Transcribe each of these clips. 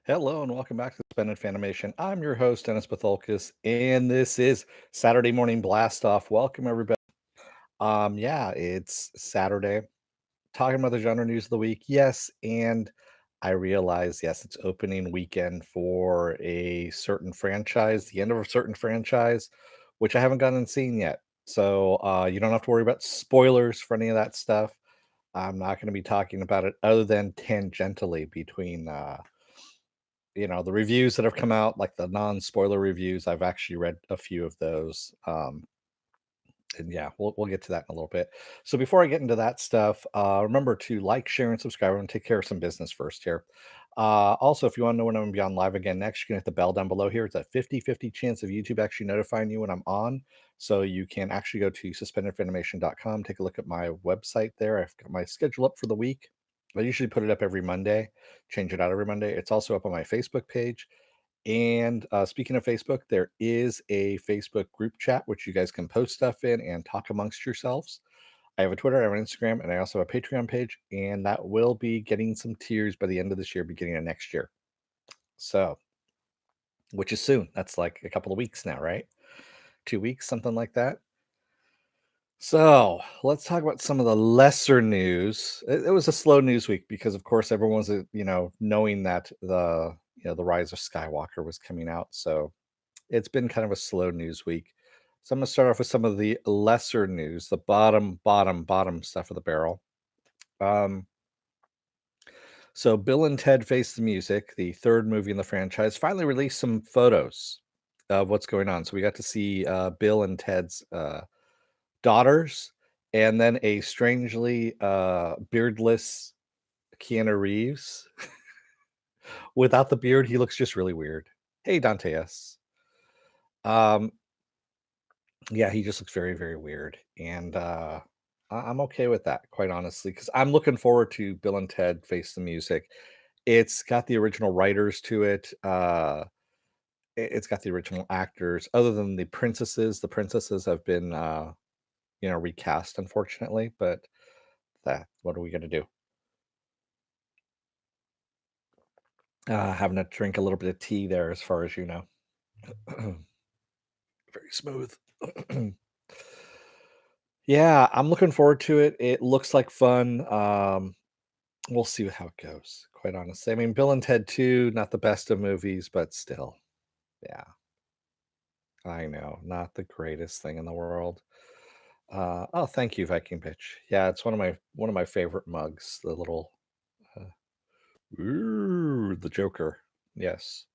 Hello and welcome back to Suspended Fanimation. I'm your host, Dennis Patholkis, and this is Saturday Morning Blast Off. Welcome, everybody. Yeah, it's Saturday. Talking about the genre news of the week. Yes, and I realize, yes, it's opening weekend for a certain franchise, the end of a certain franchise, which I haven't gotten and seen yet. So you don't have to worry about spoilers for any of that stuff. I'm not going to be talking about it other than tangentially between the reviews that have come out, like the non-spoiler reviews. I've actually read a few of those. And yeah, we'll get to that in a little bit. So before I get into that stuff, remember to like, share, and subscribe, and take care of some business first here. Also, if you want to know when I'm going to be on live again next, you can hit the bell down below here. It's a 50-50 chance of YouTube actually notifying you when I'm on. So you can actually go to suspendedfanimation.com, take a look at my website there. I've got my schedule up for the week. I usually put it up every Monday, change it out every Monday. It's also up on my Facebook page. And speaking of Facebook, there is a Facebook group chat which you guys can post stuff in and talk amongst yourselves. I have a Twitter, I have an Instagram, and I also have a Patreon page, and that will be getting some tiers by the end of this year, beginning of next year. So, which is soon. That's like a couple of weeks now, right? 2 weeks, something like that. So let's talk about some of the lesser news. It was a slow news week because, of course, everyone's knowing that the Rise of Skywalker was coming out. So it's been kind of a slow news week. So I'm going to start off with some of the lesser news, the bottom stuff of the barrel. Um, so Bill and Ted Face the Music, the third movie in the franchise, finally released some photos of what's going on. So we got to see Bill and Ted's daughters, and then a strangely beardless Keanu Reeves. Without the beard, he looks just really weird. Hey, Dante S. Um, yeah, he just looks very, very weird. And I'm okay with that, quite honestly, because I'm looking forward to Bill and Ted Face the Music. It's got the original writers to it. It's got the original actors. Other than the princesses have been recast, unfortunately. But what are we gonna do? Having to drink a little bit of tea there, as far as you know. Very smooth. Yeah, I'm looking forward to it. It looks like fun. We'll see how it goes, quite honestly. I mean, Bill and Ted 2, not the best of movies, but still. Yeah, I know. Not the greatest thing in the world. Oh, thank you, Viking Bitch. Yeah, it's one of my favorite mugs. The little uh, the Joker. Yes.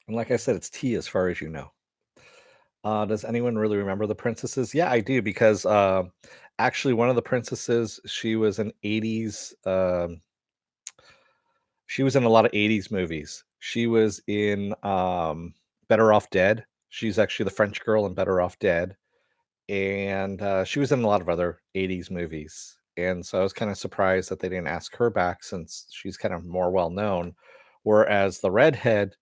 And like I said, it's tea as far as you know. Does anyone really remember the princesses? Yeah, I do because actually one of the princesses, she was in a lot of 80s movies. She was in Better Off Dead. She's actually the French girl in Better Off Dead. And she was in a lot of other 80s movies. And so I was kind of surprised that they didn't ask her back since she's kind of more well known. Whereas the redhead,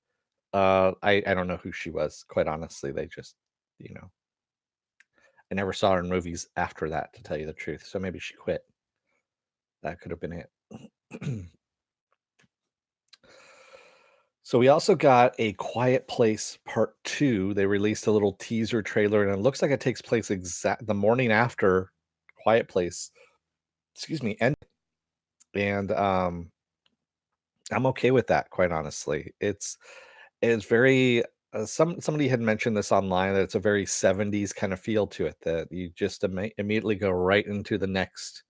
I don't know who she was, quite honestly. They just, you know, I never saw her in movies after that, to tell you the truth. So maybe she quit. That could have been it. So we also got A Quiet Place Part 2. They released a little teaser trailer, and it looks like it takes place the morning after Quiet Place. Excuse me, and I'm okay with that, quite honestly. It's very somebody had mentioned this online that it's a very 70s kind of feel to it, that you just immediately go right into the next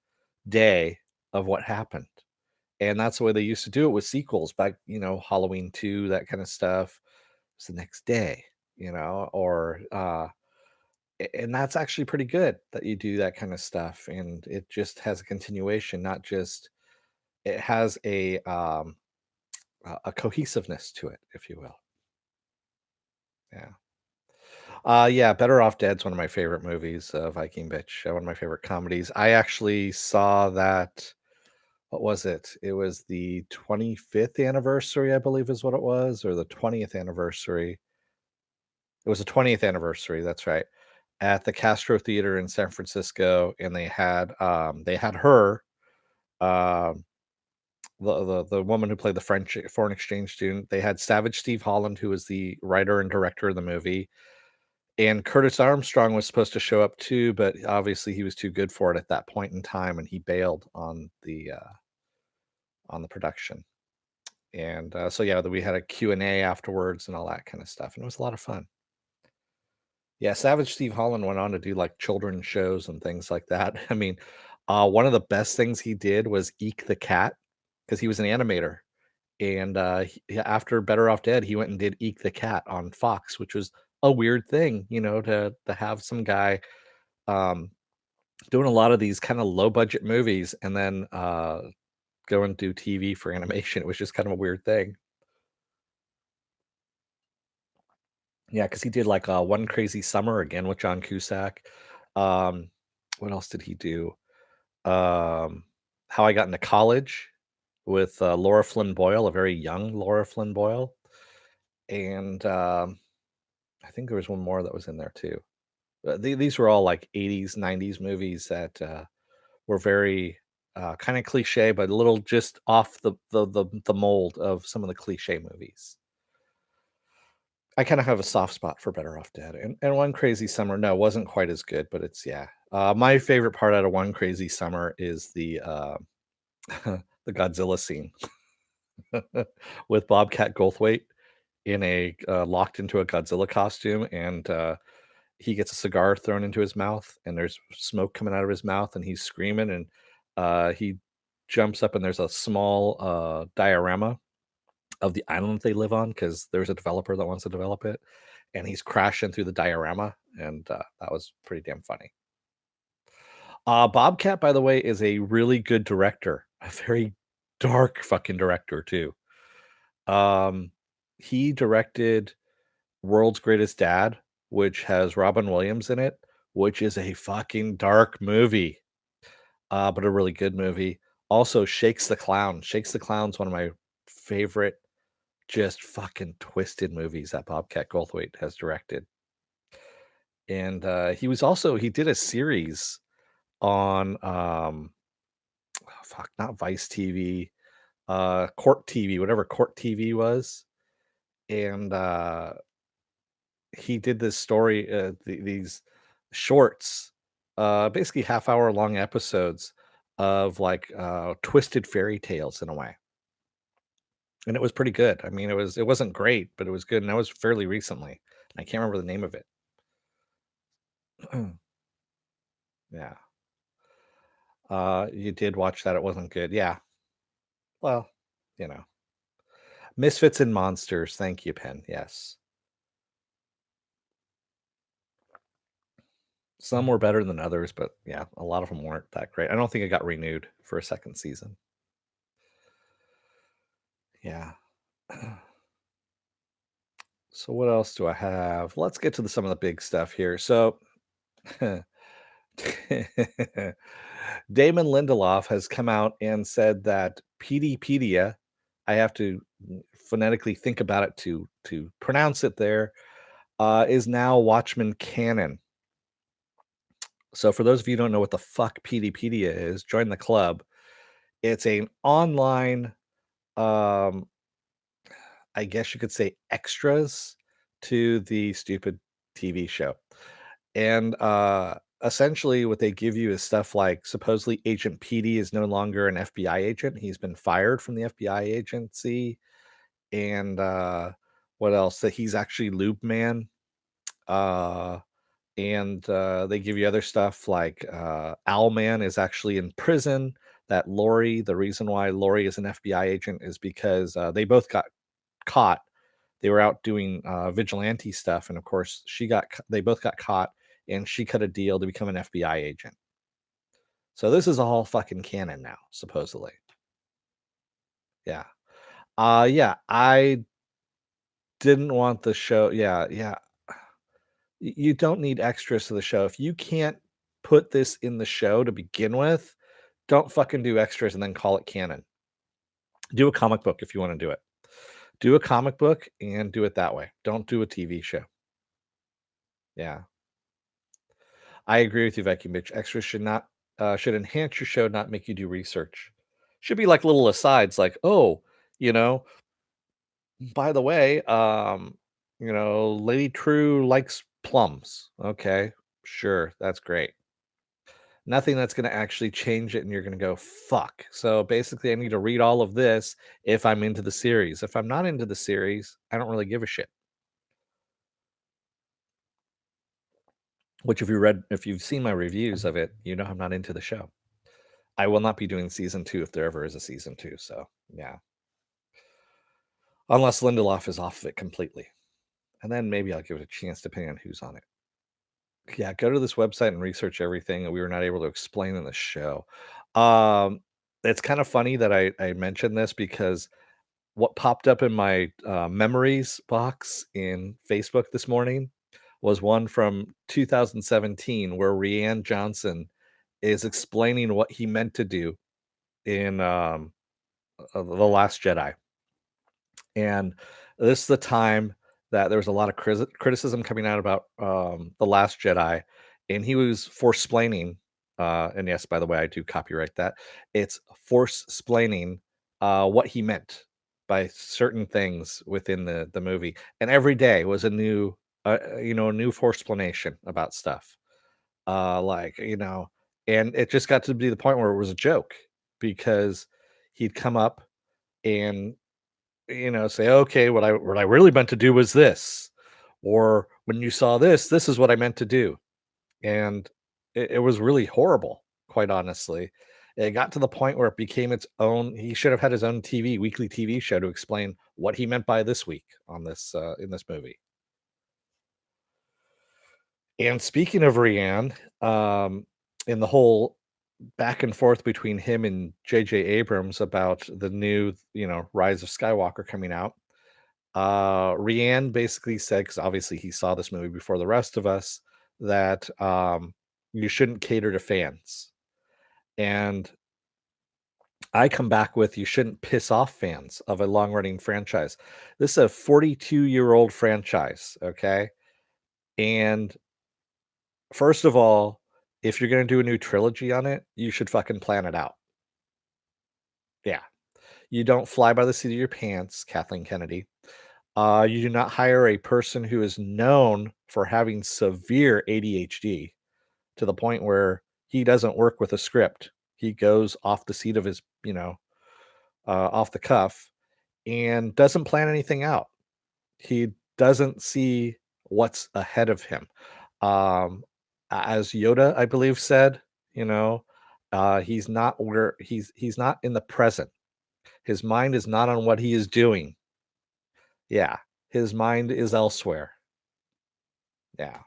day of what happened. And that's the way they used to do it with sequels back, Halloween 2, that kind of stuff. It's the next day, or and that's actually pretty good that you do that kind of stuff, and it just has a continuation, not just it has a cohesiveness to it, if you will. Yeah. Yeah, Better Off Dead's one of my favorite movies, Viking Bitch, one of my favorite comedies. I actually saw that. What was it? It was the 25th anniversary, I believe is what it was, or the 20th anniversary. It was the 20th anniversary, that's right, at the Castro Theater in San Francisco, and they had her, um, the woman who played the French foreign exchange student. They had Savage Steve Holland, who was the writer and director of the movie, and Curtis Armstrong was supposed to show up too, but obviously he was too good for it at that point in time, and he bailed on the production. And so yeah, we had a Q&A afterwards and all that kind of stuff, and it was a lot of fun. Yeah, Savage Steve Holland went on to do like children's shows and things like that. I mean, one of the best things he did was Eek the Cat because he was an animator. And after Better Off Dead, he went and did Eek the Cat on Fox, which was a weird thing, to have some guy um, doing a lot of these kind of low budget movies and then go and do TV for animation. It was just kind of a weird thing. Yeah, because he did like One Crazy Summer again with John Cusack. Um, what else did he do? How I Got into College with Laura Flynn Boyle, a very young Laura Flynn Boyle. And I think there was one more that was in there too. These were all like 80s, 90s movies that were very kind of cliche, but a little just off the mold of some of the cliche movies. I kind of have a soft spot for Better Off Dead, and One Crazy Summer. No, wasn't quite as good, but it's yeah. My favorite part out of One Crazy Summer is the the Godzilla scene with Bobcat Goldthwait in a locked into a Godzilla costume, and he gets a cigar thrown into his mouth, and there's smoke coming out of his mouth, and he's screaming, and he jumps up, and there's a small diorama of the island that they live on because there's a developer that wants to develop it, and he's crashing through the diorama, and that was pretty damn funny. Bobcat, by the way, is a really good director, a very dark fucking director too. Um, he directed World's Greatest Dad, which has Robin Williams in it, which is a fucking dark movie, but a really good movie. Also, Shakes the Clown. Shakes the Clown's one of my favorite, just fucking twisted movies that Bobcat Goldthwait has directed. And he did a series on oh, fuck, not Vice TV, Court TV, whatever Court TV was. And he did this story, these shorts, basically half-hour long episodes of like twisted fairy tales in a way, and it was pretty good. I mean, it wasn't great, but it was good, and that was fairly recently. I can't remember the name of it. Yeah, you did watch that. It wasn't good. Yeah, well, you know, Misfits and Monsters. Thank you, Pen. Yes, some were better than others, but yeah, a lot of them weren't that great. I don't think it got renewed for a second season. Yeah. So what else do I have? Let's get to some of the big stuff here. So Damon Lindeloff has come out and said that Peteypedia, I have to phonetically think about it to pronounce it there, is now Watchmen canon. So for those of you who don't know what the fuck Peteypedia is, join the club. It's an online, um, I guess you could say, extras to the stupid TV show. And essentially, what they give you is stuff like supposedly Agent PD is no longer an FBI agent. He's been fired from the FBI agency. And what else? That he's actually Lube Man. Uh, and they give you other stuff like Owlman is actually in prison. That Lori, the reason why Lori is an FBI agent is because they both got caught. They were out doing vigilante stuff, and of course, they both got caught, and she cut a deal to become an FBI agent. So this is all fucking canon now, supposedly. Yeah. Yeah, I didn't want the show. Yeah, yeah. You don't need extras to the show. If you can't put this in the show to begin with, don't fucking do extras and then call it canon. Do a comic book if you want to do it. Do a comic book and do it that way. Don't do a TV show. Yeah. I agree with you, Viking Bitch. Extras should enhance your show, not make you do research. Should be like little asides like, "Oh, you know, by the way, Lady True likes plums." Okay, sure, that's great. Nothing that's gonna actually change it and you're gonna go, "Fuck." So, basically, I need to read all of this if I'm into the series. If I'm not into the series, I don't really give a shit. Which if you've seen my reviews of it, you know I'm not into the show. I will not be doing season 2 if there ever is a season 2, so, yeah. Unless Lindeloff is off of it completely, and then maybe I'll give it a chance depending on who's on it. Yeah, go to this website and research everything that we were not able to explain in the show. Um, it's kind of funny that I mentioned this because what popped up in my, memories box in Facebook this morning was one from 2017 where Rian Johnson is explaining what he meant to do in, The Last Jedi. And this is the time that there was a lot of criticism coming out about The Last Jedi, and he was force-splaining, and yes, by the way, I do copyright that. It's force-splaining what he meant by certain things within the movie, and every day was a new, a new force-splanation about stuff. Like, and it just got to be the point where it was a joke because he'd come up and say, "Okay, what I really meant to do was this," or "When you saw this, this is what I meant to do." And it was really horrible, quite honestly. It got to the point where it became its own. He should have had his own weekly TV show to explain what he meant by this week on this in this movie. And speaking of Rianne, in the whole back and forth between him and J.J. Abrams about the new, Rise of Skywalker coming out. Rianne basically said, because obviously he saw this movie before the rest of us, that you shouldn't cater to fans. And I come back with you shouldn't piss off fans of a long running franchise. This is a 42-year-old franchise, okay? And first of all, if you're going to do a new trilogy on it, you should fucking plan it out. Yeah. You don't fly by the seat of your pants, Kathleen Kennedy. You do not hire a person who is known for having severe ADHD to the point where he doesn't work with a script. He goes off the seat of his, off the cuff and doesn't plan anything out. He doesn't see what's ahead of him. Um, as Yoda, I believe, said, he's not where he's not in the present. His mind is not on what he is doing. Yeah, his mind is elsewhere. Yeah.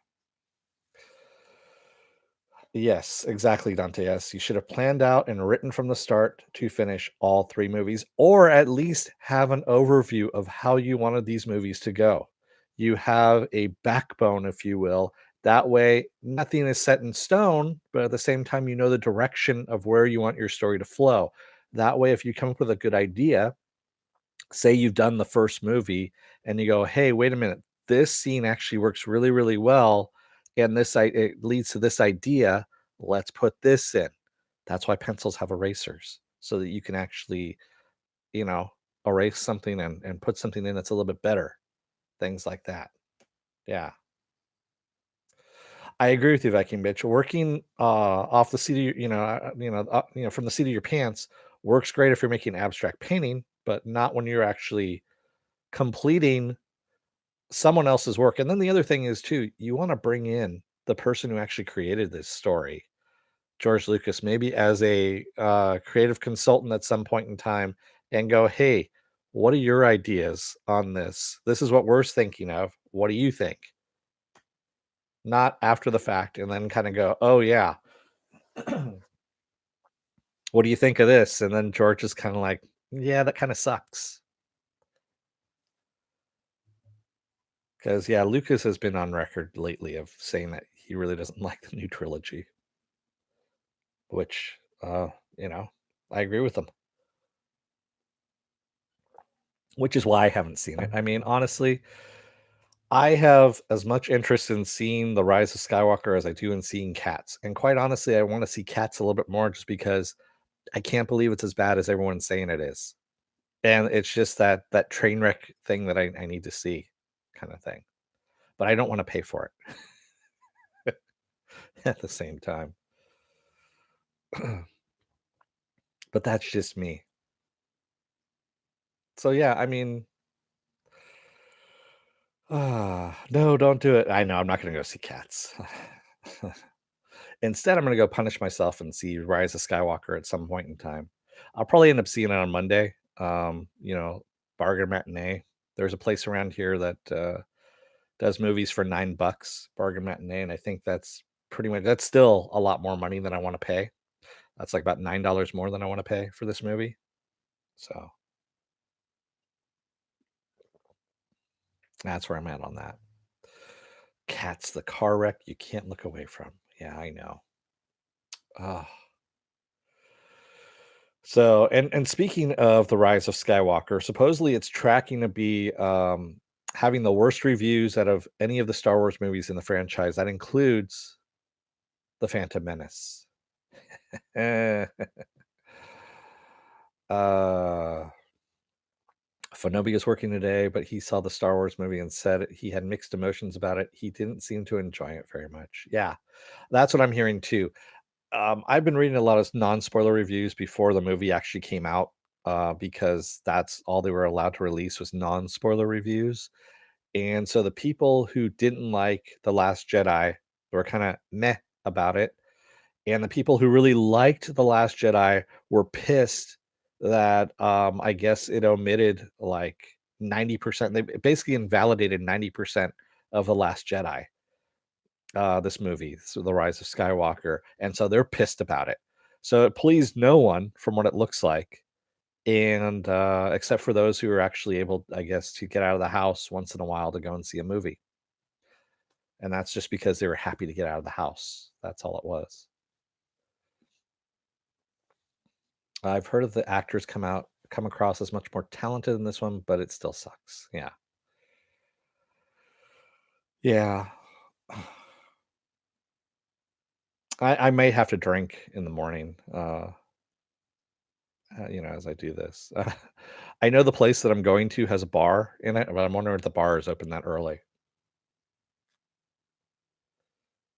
Yes, exactly, Dante. Yes, you should have planned out and written from the start to finish all three movies, or at least have an overview of how you wanted these movies to go. You have a backbone, if you will. That way, nothing is set in stone, but at the same time, you know the direction of where you want your story to flow. That way, if you come up with a good idea, say you've done the first movie and you go, "Hey, wait a minute. This scene actually works really, really well, and it leads to this idea. Let's put this in." That's why pencils have erasers, so that you can actually, you know, erase something and put something in that's a little bit better. Things like that. Yeah. I agree with you, Viking bitch. Working off the seat of from the seat of your pants works great if you're making abstract painting, but not when you're actually completing someone else's work. And then the other thing is too, you want to bring in the person who actually created this story, George Lucas, maybe as a creative consultant at some point in time, and go, "Hey, what are your ideas on this? This is what we're thinking of. What do you think?" Not after the fact, and then kind of go, "Oh yeah, what do you think of this?" And then George is kind of like, "Yeah, that kind of sucks." Because yeah, Lucas has been on record lately of saying that he really doesn't like the new trilogy. Which, you know, I agree with them, which is why I haven't seen it. I mean, honestly, I have as much interest in seeing The Rise of Skywalker as I do in seeing Cats. And quite honestly, I want to see Cats a little bit more just because I can't believe it's as bad as everyone's saying it is. And it's just that train wreck thing that I need to see kind of thing. But I don't want to pay for it at the same time. But that's just me. So yeah, I mean, no, don't do it. I know I'm not going to go see Cats. Instead, I'm going to go punish myself and see Rise of Skywalker at some point in time. I'll probably end up seeing it on Monday. Bargain matinee. There's a place around here that does movies for $9, bargain matinee, and I think that's still a lot more money than I want to pay. That's like about $9 more than I want to pay for this movie. So that's where I'm at on that. Cats, the car wreck you can't look away from. Yeah, I know. Ah. So, and speaking of the Rise of Skywalker, supposedly it's tracking to be having the worst reviews out of any of the Star Wars movies in the franchise. That includes the Phantom Menace. Eh, uh, Fonobi is working today, but he saw the Star Wars movie and said he had mixed emotions about it. He didn't seem to enjoy it very much. Yeah, that's what I'm hearing too. I've been reading a lot of non-spoiler reviews before the movie actually came out, because that's all they were allowed to release was non-spoiler reviews. And so the people who didn't like The Last Jedi were kind of meh about it. And the people who really liked The Last Jedi were pissed that I guess it omitted like 90%. They basically invalidated 90% of The Last Jedi, this movie, so The Rise of Skywalker, and so they're pissed about it. So it pleased no one from what it looks like, and except for those who are actually able, I guess, to get out of the house once in a while to go and see a movie, and that's just because they were happy to get out of the house. That's all it was. I've heard of the actors come across as much more talented in this one, but it still sucks. Yeah, yeah. I may have to drink in the morning. As I do this. I know the place that I'm going to has a bar in it, but I'm wondering if the bar is open that early.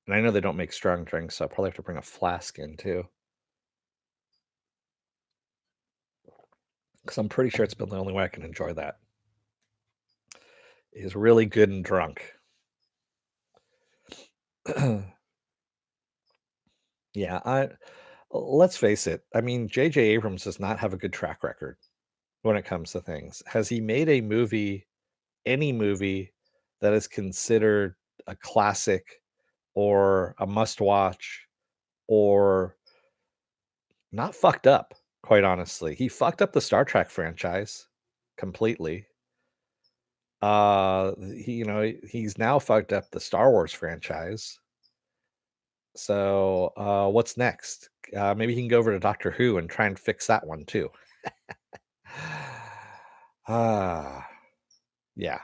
And I know they don't make strong drinks, so I'll probably have to bring a flask in too. Because I'm pretty sure it's been the only way I can enjoy that is really good and drunk. Yeah, let's face it. I mean, J.J. Abrams does not have a good track record when it comes to things. Has he made any movie that is considered a classic or a must watch or not fucked up, quite honestly. He fucked up the Star Trek franchise completely. He's now fucked up the Star Wars franchise. So, what's next? Maybe he can go over to Doctor Who and try and fix that one too. Ah, yeah.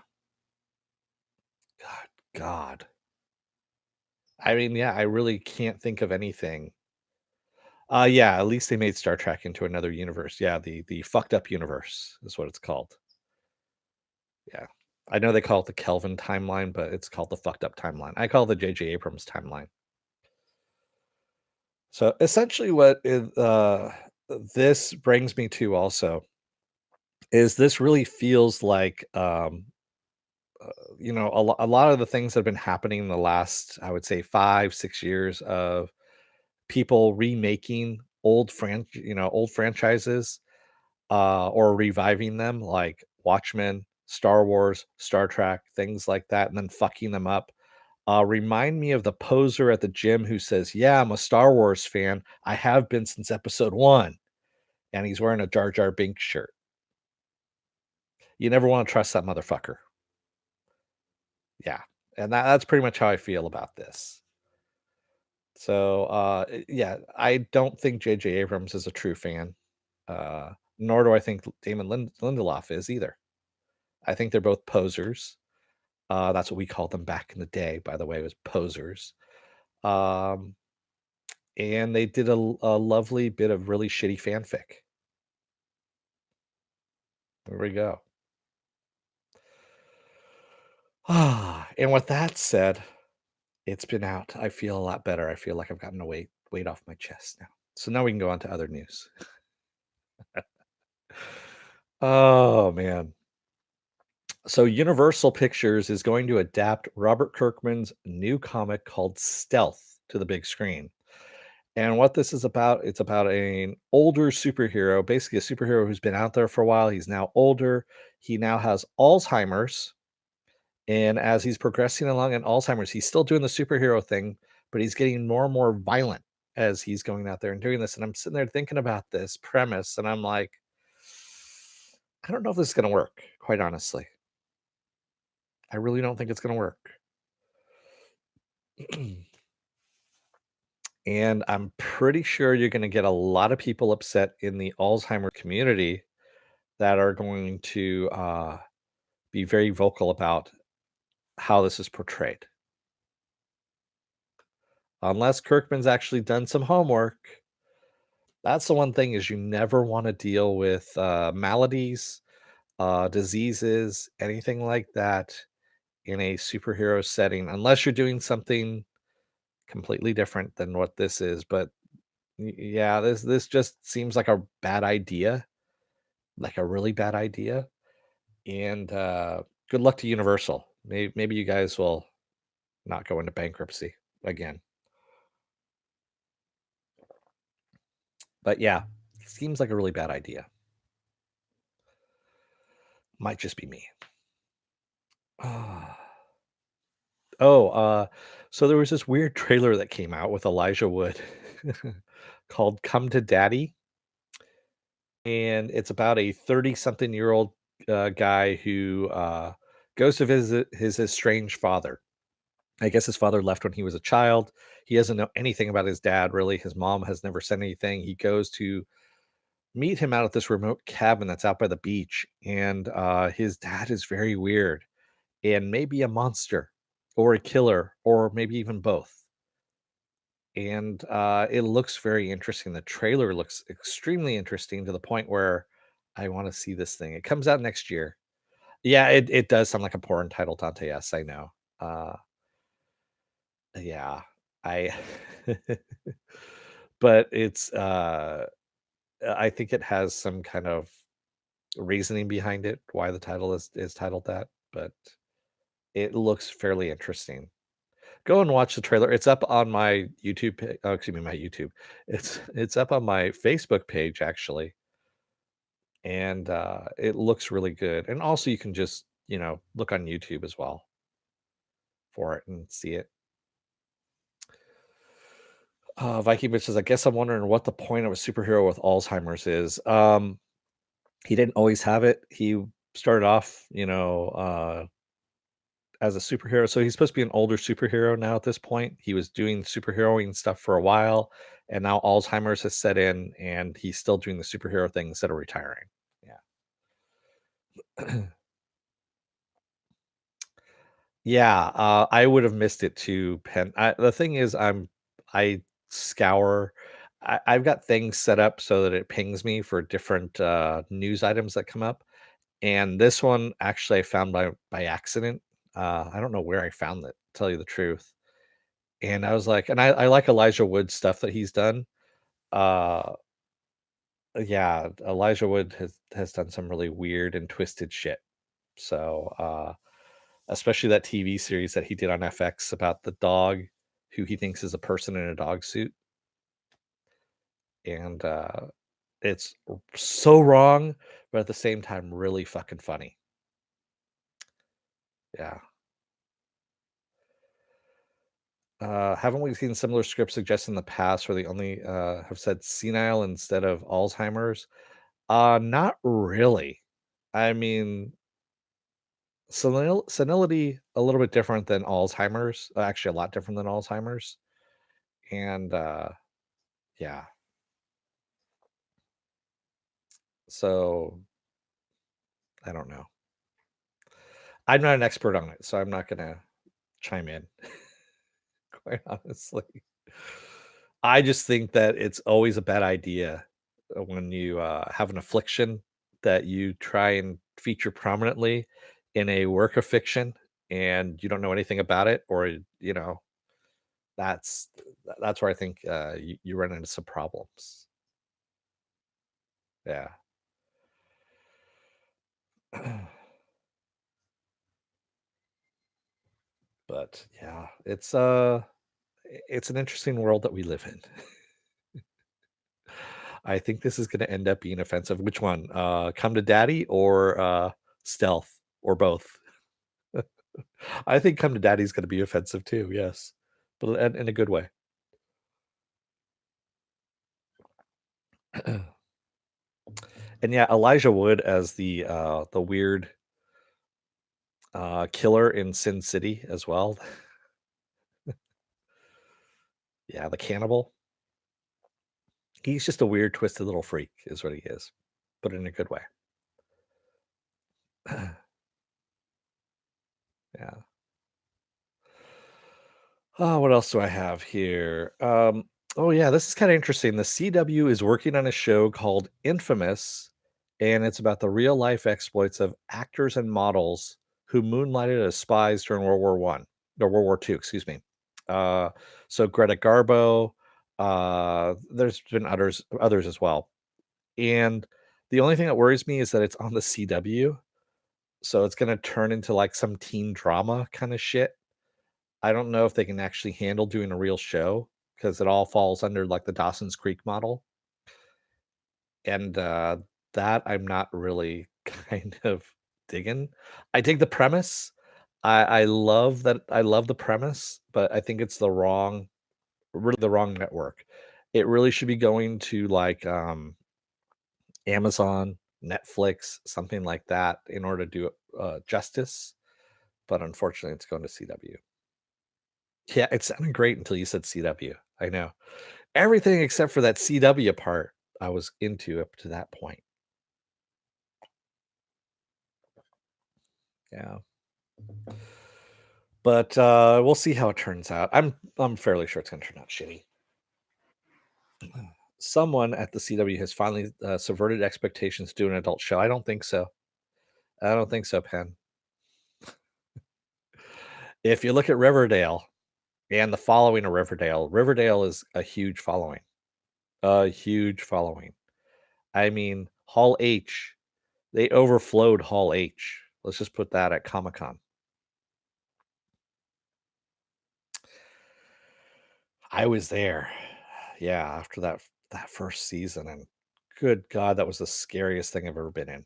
God, God. I mean, yeah, I really can't think of anything. Yeah, at least they made Star Trek into another universe. Yeah, the fucked up universe is what it's called. Yeah. I know they call it the Kelvin timeline, but it's called the fucked up timeline. I call it the J.J. Abrams timeline. So essentially, this brings me to also is this really feels like a lot of the things that have been happening in the last, I would say, 5 6 years of people remaking old franchises, or reviving them, like Watchmen, Star Wars, Star Trek, things like that, and then fucking them up. Remind me of the poser at the gym who says, "Yeah, I'm a Star Wars fan. I have been since episode one," and he's wearing a Jar Jar Binks shirt. You never want to trust that motherfucker. Yeah, and that's pretty much how I feel about this. So, yeah, I don't think J.J. Abrams is a true fan, nor do I think Damon Lindelof is either. I think they're both posers. That's what we called them back in the day, by the way, was posers. Um, and they did a lovely bit of really shitty fanfic. There we go. And with that said, it's been out. I feel a lot better. I feel like I've gotten a weight off my chest now. So now we can go on to other news. Oh man. So Universal Pictures is going to adapt Robert Kirkman's new comic called Stealth to the big screen. And what this is about, it's about an older superhero, basically a superhero who's been out there for a while. He's now older. He now has Alzheimer's. And as he's progressing along in Alzheimer's, he's still doing the superhero thing, but he's getting more and more violent as he's going out there and doing this. And I'm sitting there thinking about this premise, and I'm like, I don't know if this is going to work, quite honestly. I really don't think it's going to work. And I'm pretty sure you're going to get a lot of people upset in the Alzheimer community that are going to be very vocal about how this is portrayed. Unless Kirkman's actually done some homework, that's the one thing is you never want to deal with maladies, diseases, anything like that in a superhero setting, unless you're doing something completely different than what this is. But yeah, this just seems like a bad idea, like a really bad idea. And good luck to Universal. Maybe you guys will not go into bankruptcy again. But yeah, seems like a really bad idea. Might just be me. Oh, so there was this weird trailer that came out with Elijah Wood called Come to Daddy. And it's about a 30-something-year-old guy who goes to visit his estranged father. I guess his father left when he was a child. He doesn't know anything about his dad, really. His mom has never said anything. He goes to meet him out at this remote cabin that's out by the beach. And his dad is very weird and maybe a monster or a killer or maybe even both. And it looks very interesting. The trailer looks extremely interesting to the point where I want to see this thing. It comes out next year. Yeah, it does sound like a porn title, Dante. Yes, I know. Yeah, I. But it's. I think it has some kind of reasoning behind it why the title is titled that, but it looks fairly interesting. Go and watch the trailer. It's up on my YouTube oh, excuse me, my YouTube. It's up on my Facebook page, actually, and, it looks really good, and also you can just, look on YouTube as well for it and see it. Viking Bitch says, "I guess I'm wondering what the point of a superhero with Alzheimer's is." He didn't always have it. He started off, as a superhero. So he's supposed to be an older superhero now at this point. He was doing superheroing stuff for a while, and now Alzheimer's has set in, and he's still doing the superhero thing instead of retiring. Yeah. Yeah, I would have missed it too, the thing is, I scour I've got things set up so that it pings me for different, news items that come up, and this one actually I found by accident. I don't know where I found it, to tell you the truth. And I was like and I like Elijah Wood stuff that he's done. Uh, yeah, Elijah Wood has done some really weird and twisted shit. So, especially that TV series that he did on FX about the dog who he thinks is a person in a dog suit, and, it's so wrong, but at the same time, really fucking funny. Yeah. Haven't we seen similar scripts suggested in the past where they only, have said senile instead of Alzheimer's? Not really. I mean, senility a little bit different than Alzheimer's, actually a lot different than Alzheimer's, and, yeah. So, I don't know. I'm not an expert on it, so I'm not gonna chime in, quite honestly. I just think that it's always a bad idea when you have an affliction that you try and feature prominently in a work of fiction and you don't know anything about it, or that's that's where I think you run into some problems. Yeah. But yeah, it's an interesting world that we live in. I think this is going to end up being offensive. Which one? Come to Daddy or Stealth or both? I think Come to Daddy is going to be offensive too. Yes, but in a good way. And yeah, Elijah Wood as the weird killer in Sin City as well. Yeah, the cannibal. He's just a weird, twisted little freak, is what he is, but in a good way. Yeah. Oh, what else do I have here? Oh yeah, this is kind of interesting. The CW is working on a show called Infamous, and it's about the real life exploits of actors and models who moonlighted as spies during World War One or World War Two, excuse me. Uh, so Greta Garbo, there's been others as well. And the only thing that worries me is that it's on the CW, so it's gonna turn into like some teen drama kind of shit. I don't know if they can actually handle doing a real show because it all falls under like the Dawson's Creek model. And that I'm not really kind of digging. I dig the premise. I love that. I love the premise, but I think it's really the wrong network. It really should be going to like Amazon, Netflix, something like that in order to do justice. But unfortunately, it's going to CW. Yeah, it sounded great until you said CW. I know. Everything except for that CW part, I was into up to that point. Yeah. But, we'll see how it turns out. I'm fairly sure it's gonna turn out shitty. Someone at the CW has finally, subverted expectations to do an adult show. I don't think so. I don't think so, Penn. If you look at Riverdale and the following of Riverdale, Riverdale is a huge following. A huge following. I mean, Hall H, they overflowed Hall H. Let's just put that at Comic-Con. I was there. Yeah, after that first season, and good god, that was the scariest thing I've ever been in.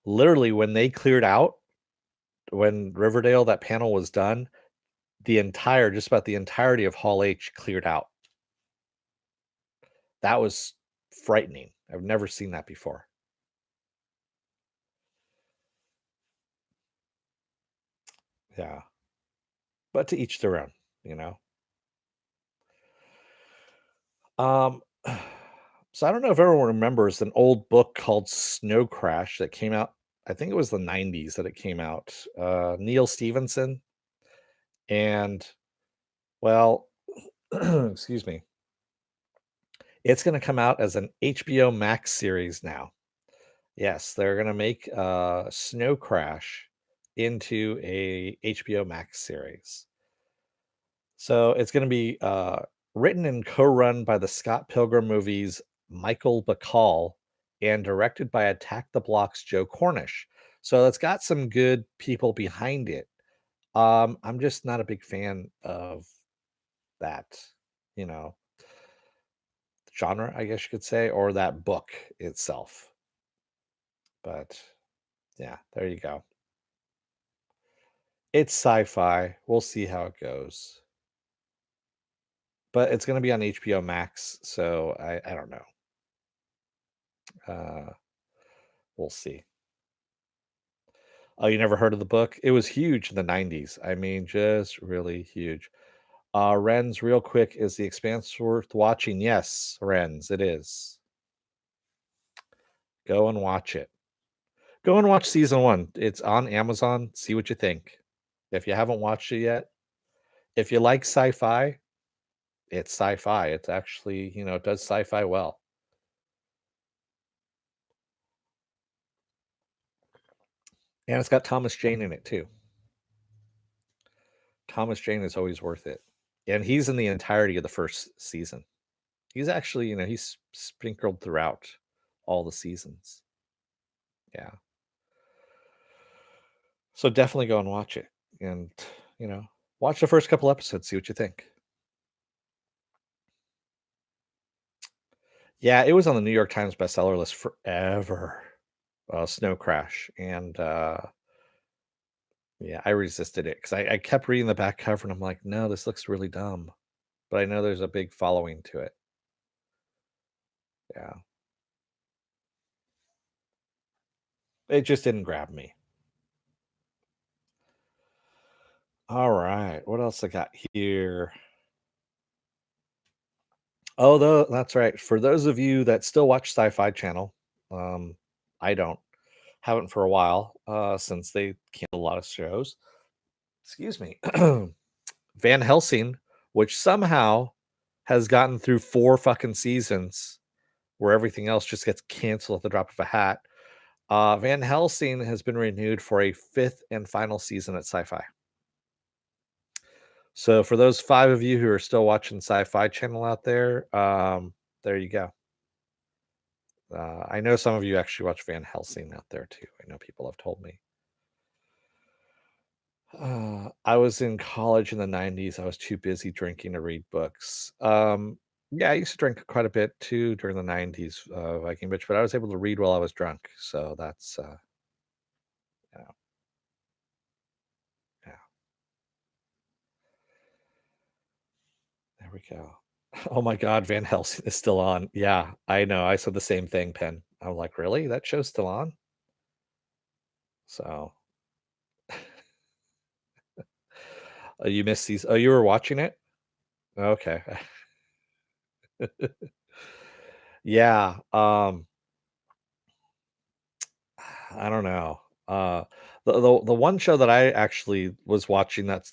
Literally, when they cleared out, when Riverdale, that panel was done, just about the entirety of Hall H cleared out. That was frightening. I've never seen that before. Yeah, but to each their own, you know? Um, so I don't know if everyone remembers an old book called Snow Crash that came out. I think it was the 90s that it came out. Neil Stevenson and well, excuse me. It's going to come out as an HBO Max series now. Yes, they're going to make Snow Crash into a HBO Max series. So it's going to be written and co-run by the Scott Pilgrim movies Michael Bacall and directed by Attack the Block's Joe Cornish. So it's got some good people behind it. I'm just not a big fan of that, you know, genre, I guess you could say, or that book itself. But yeah, there you go. It's sci-fi. We'll see how it goes. But it's going to be on HBO Max, so I don't know. Uh, we'll see. Oh, you never heard of the book? It was huge in the 90s. I mean, just really huge. Renz, real quick, is The Expanse worth watching? Yes, Renz, it is. Go and watch it. Go and watch season one. It's on Amazon. See what you think. If you haven't watched it yet, if you like sci-fi, It's sci-fi. It's actually, it does sci-fi well. And it's got Thomas Jane in it too. Thomas Jane is always worth it. And he's in the entirety of the first season. He's actually, he's sprinkled throughout all the seasons. Yeah. So definitely go and watch it. And, you know, watch the first couple episodes, see what you think. Yeah, it was on the New York Times bestseller list forever. Snow Crash. And yeah, I resisted it because I kept reading the back cover and I'm like, no, this looks really dumb. But I know there's a big following to it. Yeah. It just didn't grab me. All right. What else I got here? Oh, that's right. For those of you that still watch Sci-Fi Channel, I don't. Haven't for a while, since they canceled a lot of shows. Excuse me. Van Helsing, which somehow has gotten through 4 fucking seasons where everything else just gets canceled at the drop of a hat. Van Helsing has been renewed for a 5th and final season at Sci-Fi. So for those 5 of you who are still watching Sci-Fi Channel out there you go. I know some of you actually watch Van Helsing out there too. I know people have told me. I was in college in the 90s. I was too busy drinking to read books. Yeah, I used to drink quite a bit too during the 90s, Viking Bitch, but I was able to read while I was drunk. So that's, yeah, yeah, there we go. Oh my God, Van Helsing is still on. Yeah, I know. I said the same thing, Pen. I'm like, really? That show's still on? So, you missed these. Oh, you were watching it? Okay. Yeah. I don't know. The one show that I actually was watching that's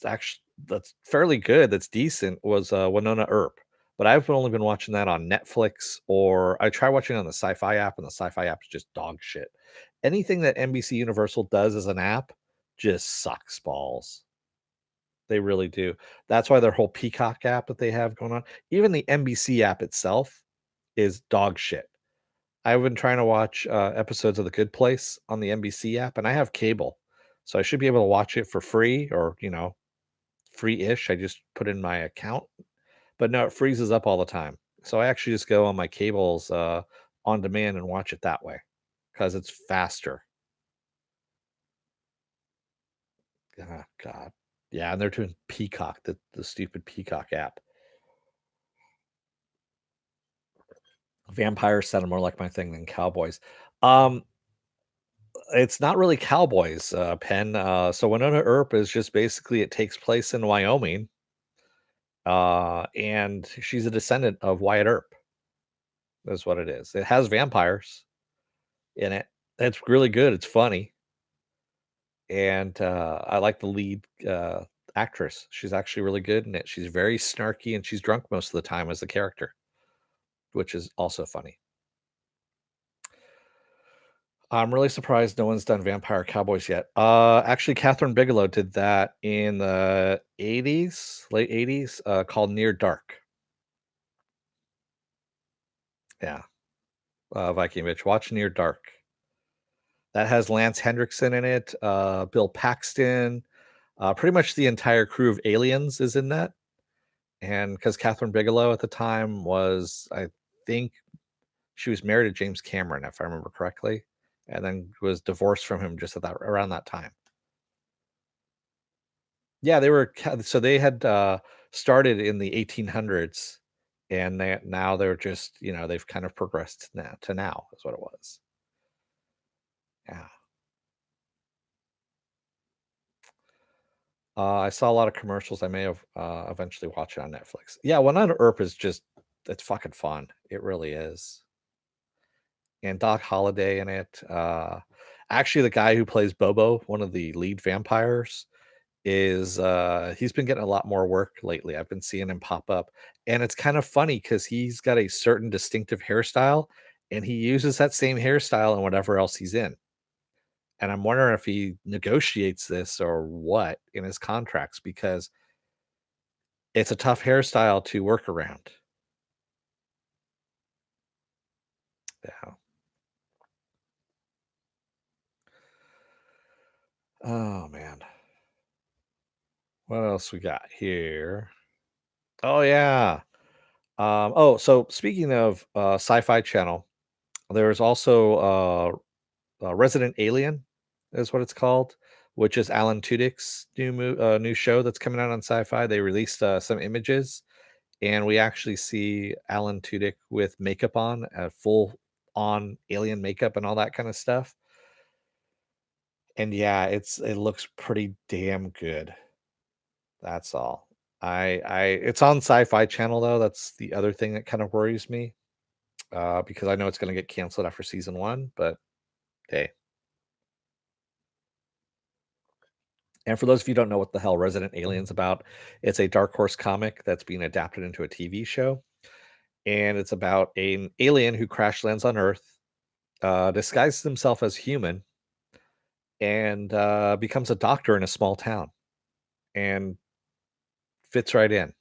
fairly good, that's decent was Winona Earp. But I've only been watching that on Netflix, or I try watching it on the Sci-Fi app, and the Sci-Fi app is just dog shit. Anything that NBC Universal does as an app just sucks balls. They really do. That's why their whole Peacock app that they have going on, even the NBC app itself is dog shit. I've been trying to watch episodes of The Good Place on the NBC app, and I have cable, so I should be able to watch it for free, or free-ish. I just put in my account, but no, it freezes up all the time. So I actually just go on my cables on demand and watch it that way because it's faster. Ah, God, yeah, and they're doing Peacock, the stupid Peacock app. Vampires sounded more like my thing than cowboys. Um, It's not really cowboys, Pen. So Winona Earp is just basically, it takes place in Wyoming, and she's a descendant of Wyatt Earp. Is what it is. It has vampires in it. It's really good. It's funny, and I like the lead actress. She's actually really good in it. She's very snarky, and she's drunk most of the time as the character, which is also funny. I'm really surprised no one's done Vampire Cowboys yet. Actually, Catherine Bigelow did that in the 80s, late 80s, called Near Dark. Yeah, Viking Bitch. Watch Near Dark. That has Lance Hendrickson in it, Bill Paxton, pretty much the entire crew of Aliens is in that. And because Catherine Bigelow at the time was, I think, she was married to James Cameron, if I remember correctly, and then was divorced from him just around that time. Yeah, so they had, started in the 1800s, and they're just, they've kind of progressed now is what it was. Yeah. I saw a lot of commercials. I may have, eventually watch it on Netflix. Yeah, One on Earth is just, it's fucking fun. It really is. And Doc Holliday in it. Actually, the guy who plays Bobo, one of the lead vampires, is he's been getting a lot more work lately. I've been seeing him pop up, and it's kind of funny because he's got a certain distinctive hairstyle, and he uses that same hairstyle in whatever else he's in. And I'm wondering if he negotiates this or what in his contracts because it's a tough hairstyle to work around. Yeah. Oh man. What else we got here? Oh yeah. So speaking of Sci-Fi Channel, there's also Resident Alien is what it's called, which is Alan Tudyk's new show that's coming out on Sci-Fi. They released some images, and we actually see Alan Tudyk with makeup on, full on alien makeup and all that kind of stuff. And yeah, it looks pretty damn good. That's all. I it's on Sci-Fi Channel though. That's the other thing that kind of worries me, because I know it's going to get canceled after season one. But hey, and for those of you who don't know what the hell Resident Alien's about, it's a Dark Horse comic that's being adapted into a TV show, and it's about an alien who crash lands on Earth, disguises himself as human, and becomes a doctor in a small town, and fits right in.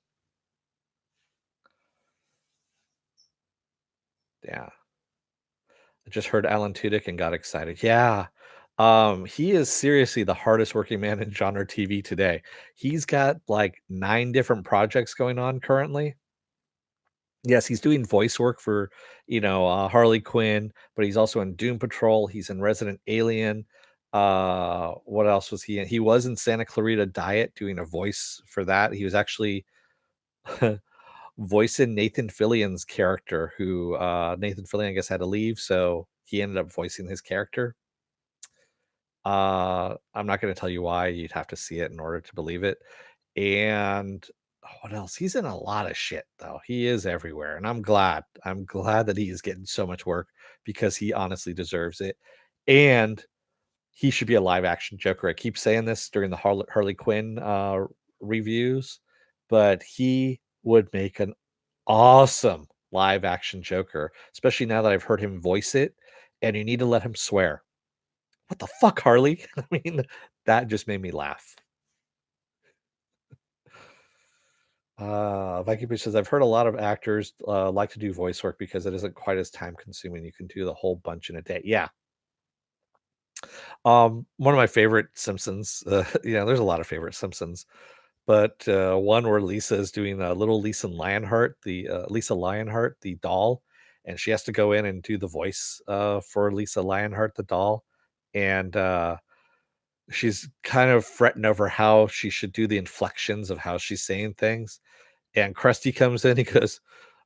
Yeah, I just heard Alan Tudyk and got excited. Yeah. He is seriously the hardest working man in genre TV today. He's got like 9 different projects going on currently. Yes, he's doing voice work for, Harley Quinn, but he's also in Doom Patrol. He's in Resident Alien. What else was he in? He was in Santa Clarita Diet doing a voice for that. He was actually voicing Nathan Fillion's character, who Nathan Fillion, I guess, had to leave, so he ended up voicing his character. I'm not going to tell you why. You'd have to see it in order to believe it. And what else? He's in a lot of shit though. He is everywhere, and I'm glad. I'm glad that he is getting so much work because he honestly deserves it. And he should be a live action Joker. I keep saying this during the Harley Quinn reviews, but he would make an awesome live action Joker, especially now that I've heard him voice it. And you need to let him swear. What the fuck, Harley? I mean, that just made me laugh. Viking Beach says, I've heard a lot of actors like to do voice work because it isn't quite as time consuming. You can do the whole bunch in a day. Yeah. One of my favorite Simpsons, there's a lot of favorite Simpsons, but one where Lisa is doing little Lisa Lionheart, the doll, and she has to go in and do the voice for Lisa Lionheart, the doll. And she's kind of fretting over how she should do the inflections of how she's saying things. And Krusty comes in, he goes,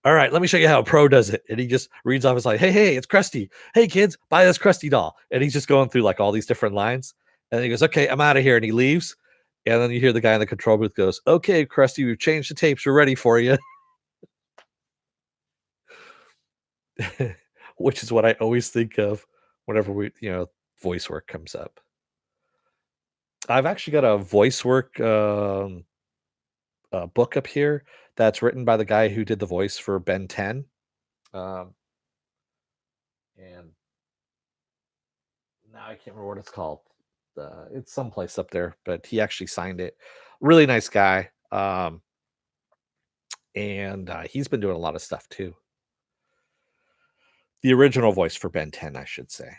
"All right, let me show you how a pro does it." And he just reads off, it's like, hey, it's Krusty. Hey, kids, buy this Krusty doll. And he's just going through like all these different lines. And then he goes, "Okay, I'm out of here." And he leaves. And then you hear the guy in the control booth goes, "Okay, Krusty, we've changed the tapes. We're ready for you." Which is what I always think of whenever voice work comes up. I've actually got a voice work book up here that's written by the guy who did the voice for Ben 10. Um, and now I can't remember what it's called. It's someplace up there, but he actually signed it. Really nice guy. And he's been doing a lot of stuff too. The original voice for Ben 10, I should say.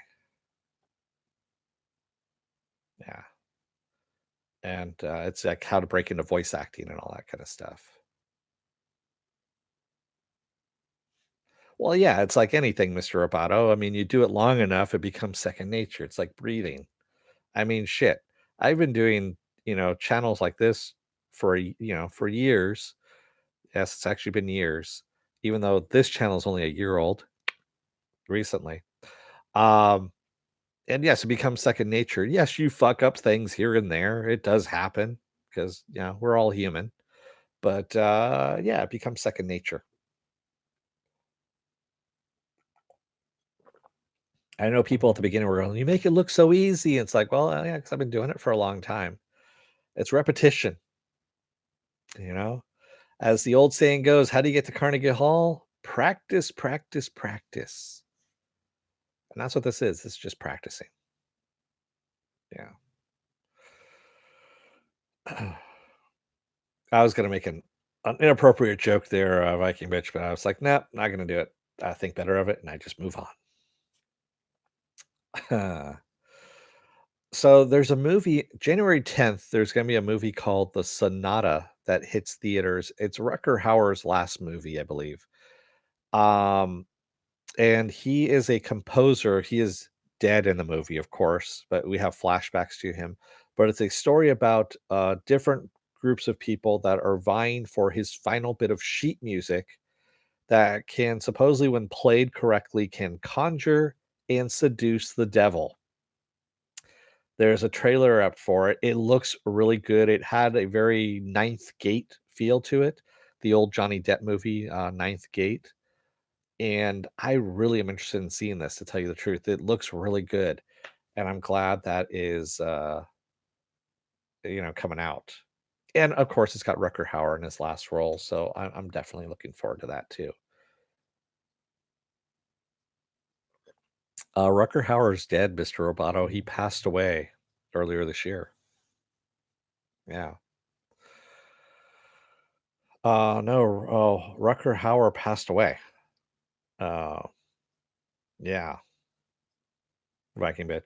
Yeah. And it's like how to break into voice acting and all that kind of stuff. Well, yeah, it's like anything, Mr. Roboto. I mean, you do it long enough, it becomes second nature. It's like breathing. I mean, shit. I've been doing, channels like this for years. Yes, it's actually been years, even though this channel is only a year old recently. Um, and yes, it becomes second nature. Yes, you fuck up things here and there. It does happen because, we're all human. But yeah, it becomes second nature. I know people at the beginning were going, "You make it look so easy." It's like, well, yeah, because I've been doing it for a long time. It's repetition, you know? As the old saying goes, how do you get to Carnegie Hall? Practice, practice, practice. And that's what this is. It's just practicing. Yeah. I was gonna make an inappropriate joke there, Viking bitch, but I was like, nope, not gonna do it. I think better of it, and I just move on. So there's a movie January 10th. There's gonna be a movie called The Sonata that hits theaters. It's Rucker Hauer's last movie, I believe. Um, and he is a composer. He is dead in the movie, of course, but we have flashbacks to him. But it's a story about different groups of people that are vying for his final bit of sheet music that can supposedly, when played correctly, can conjure and seduce the devil. There's a trailer up for it. It looks really good. It had a very Ninth Gate feel to it, the old Johnny Depp movie, Ninth Gate. And I really am interested in seeing this, to tell you the truth. It looks really good, and I'm glad that is, coming out. And of course, it's got Rucker Hauer in his last role, so I'm definitely looking forward to that too. Rucker Hauer's dead, Mr. Roboto. He passed away earlier this year. Yeah. No, oh, Rucker Hauer passed away. Uh, yeah, Viking bitch.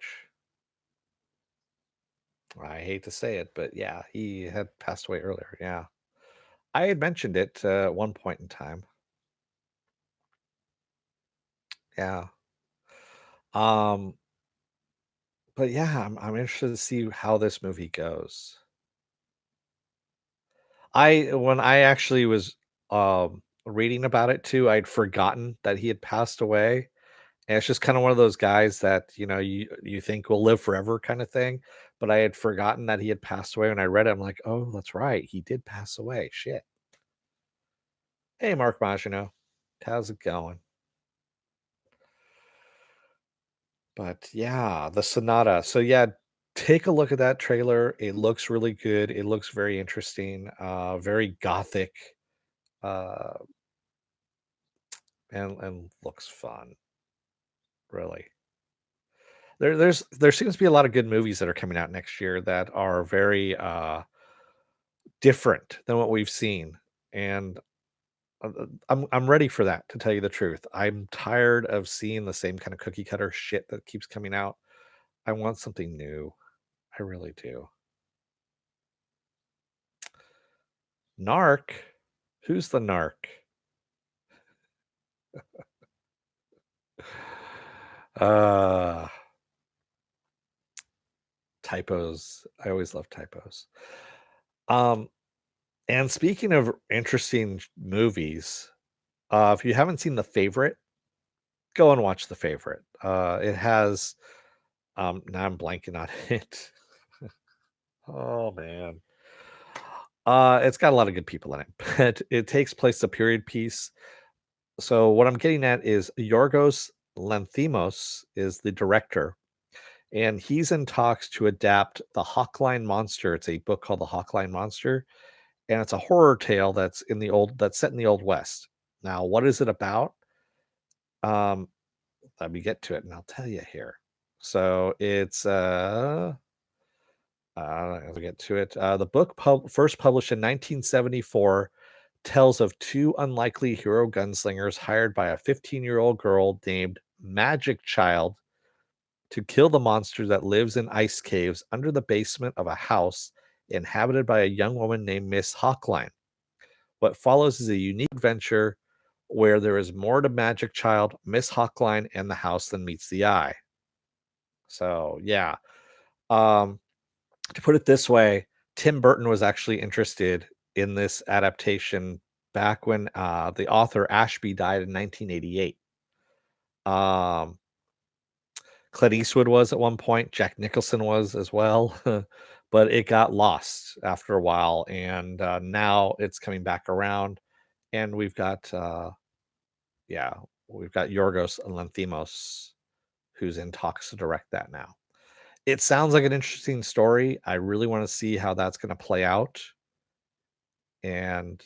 I hate to say it, but yeah, he had passed away earlier. Yeah. I had mentioned it at one point in time. Yeah. Um, but yeah, I'm interested to see how this movie goes. When I actually was reading about it too, I'd forgotten that he had passed away. And it's just kind of one of those guys that, you think will live forever kind of thing. But I had forgotten that he had passed away. When I read it, I'm like, oh, that's right. He did pass away. Shit. Hey, Mark Magino. How's it going? But yeah, the Sonata. So yeah, take a look at that trailer. It looks really good. It looks very interesting, very gothic, uh, and looks fun. Really. There seems to be a lot of good movies that are coming out next year that are very different than what we've seen. And I'm ready for that, to tell you the truth. I'm tired of seeing the same kind of cookie cutter shit that keeps coming out. I want something new. I really do. Narc? Who's the narc? Uh, typos. I always love typos. Um, and speaking of interesting movies, if you haven't seen The Favorite, go and watch The Favorite. It has now I'm blanking on it. Oh man. It's got a lot of good people in it, but it takes place a period piece. So what I'm getting at is Yorgos Lanthimos is the director, and he's in talks to adapt The Hawkline Monster. It's a book called The Hawkline Monster, and it's a horror tale that's set in the Old West. Now, what is it about? Um, Let me get to it, and I'll tell you here. So it's I'll get to it. The book first published in 1974 tells of two unlikely hero gunslingers hired by a 15-year-old girl named Magic Child to kill the monster that lives in ice caves under the basement of a house inhabited by a young woman named Miss Hawkline. What follows is a unique adventure where there is more to Magic Child, Miss Hawkline, and the house than meets the eye. So, yeah. Um, to put it this way, Tim Burton was actually interested in this adaptation back when the author Ashby died in 1988. Um, Clint Eastwood was at one point, Jack Nicholson was as well, but it got lost after a while, and now it's coming back around, and yeah, we've got Yorgos Lanthimos who's in talks to direct that now. It sounds like an interesting story. I really want to see how that's going to play out, and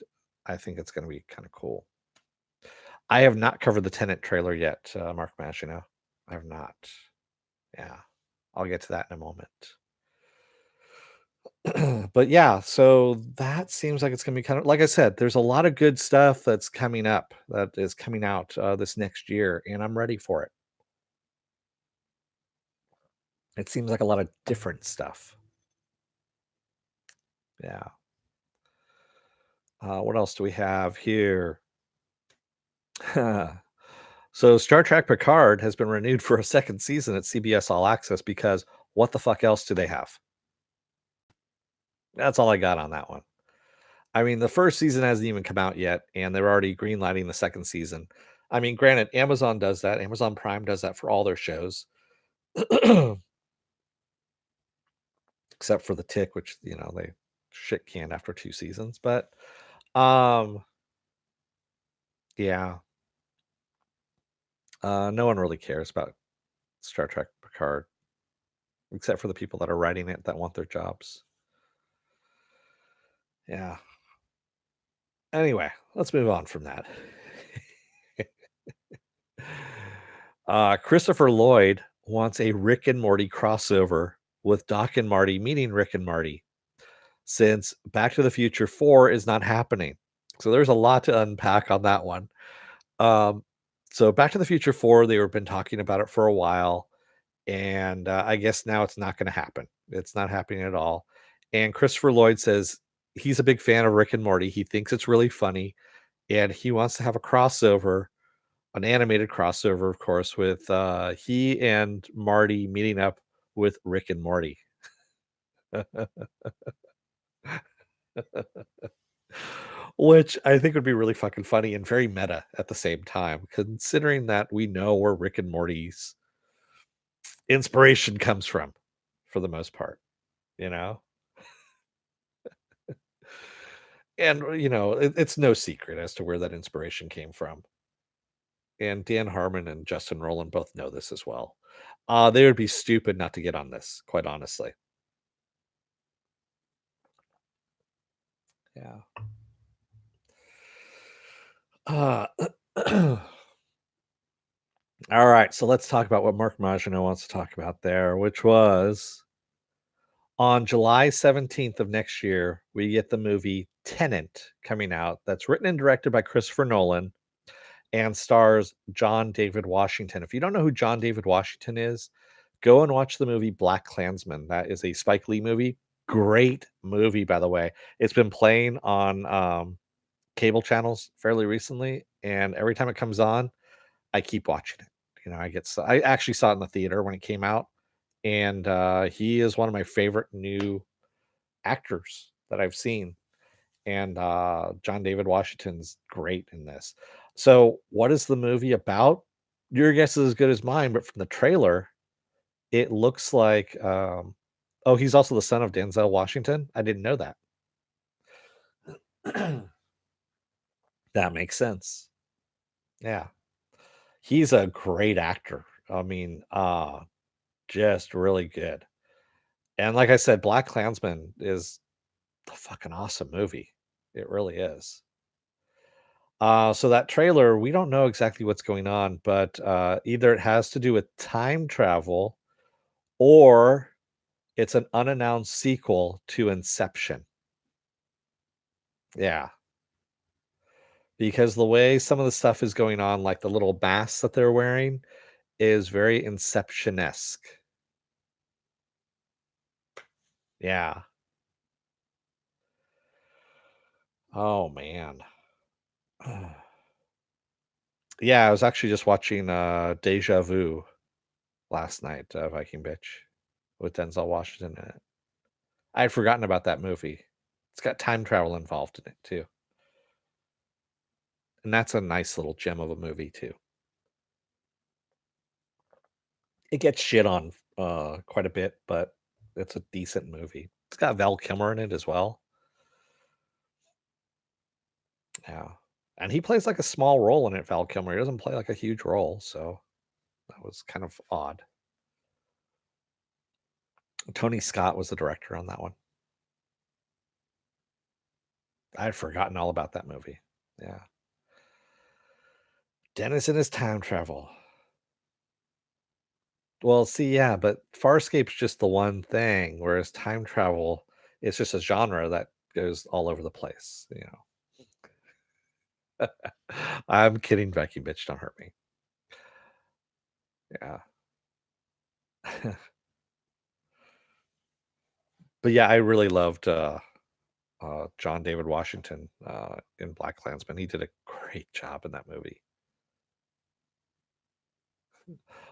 I think it's going to be kind of cool. I have not covered the Tenant trailer yet, Mark Mashino. I have not. Yeah, I'll get to that in a moment. But yeah, so that seems like it's going to be kind of like I said. There's a lot of good stuff that's coming up that is coming out this next year, and I'm ready for it. It seems like a lot of different stuff. Yeah. What else do we have here? So Star Trek Picard has been renewed for a second season at CBS All Access because what the fuck else do they have? That's all I got on that one. I mean, the first season hasn't even come out yet, and they're already greenlighting the second season. I mean, granted, Amazon does that. Amazon Prime does that for all their shows, except for The Tick, which they shit canned after 2 seasons. But yeah, no one really cares about Star Trek Picard, except for the people that are writing it that want their jobs. Yeah. Anyway, let's move on from that. Christopher Lloyd wants a Rick and Morty crossover with Doc and Marty meeting Rick and Marty, since Back to the Future 4 is not happening. So there's a lot to unpack on that one. Um, so Back to the Future 4, they were been talking about it for a while, and I guess now it's not going to happen. It's not happening at all. And Christopher Lloyd says he's a big fan of Rick and Morty. He thinks it's really funny, and he wants to have a crossover, an animated crossover, of course, with he and Marty meeting up with Rick and Morty. Which I think would be really fucking funny and very meta at the same time, considering that we know where Rick and Morty's inspiration comes from for the most part, you know? And, it's no secret as to where that inspiration came from. And Dan Harmon and Justin Roiland both know this as well. They would be stupid not to get on this, quite honestly. Yeah. Uh, all right, so let's talk about what Mark Magino wants to talk about there, which was on July 17th of next year, we get the movie Tenant coming out. That's written and directed by Christopher Nolan and stars John David Washington. If you don't know who John David Washington is, go and watch the movie Black Klansman. That is a Spike Lee movie. Great movie, by the way. It's been playing on cable channels fairly recently, and every time it comes on, I keep watching it. I actually saw it in the theater when it came out, and he is one of my favorite new actors that I've seen. And John David Washington's great in this. So, what is the movie about? Your guess is as good as mine, but from the trailer, it looks like oh, he's also the son of Denzel Washington. I didn't know that. That makes sense. Yeah. He's a great actor. I mean, just really good. And like I said, Black Klansman is a fucking awesome movie. It really is. So that trailer, we don't know exactly what's going on, but either it has to do with time travel or it's an unannounced sequel to Inception. Yeah. Because the way some of the stuff is going on, like the little masks that they're wearing, is very Inception-esque. Yeah. Oh man. Yeah, I was actually just watching Deja Vu last night, Viking Bitch, with Denzel Washington in it. I had forgotten about that movie. It's got time travel involved in it too. And that's a nice little gem of a movie too. It gets shit on quite a bit, but it's a decent movie. It's got Val Kilmer in it as well. Yeah. And he plays like a small role in it, Val Kilmer. He doesn't play like a huge role, so that was kind of odd. Tony Scott was the director on that one. I had forgotten all about that movie. Yeah. Dennis and his time travel. Well, see, yeah, but Farscape's just the one thing, whereas time travel is just a genre that goes all over the place, you know. I'm kidding, Becky bitch, don't hurt me. Yeah. But yeah, I really loved John David Washington in Black Klansman. He did a great job in that movie.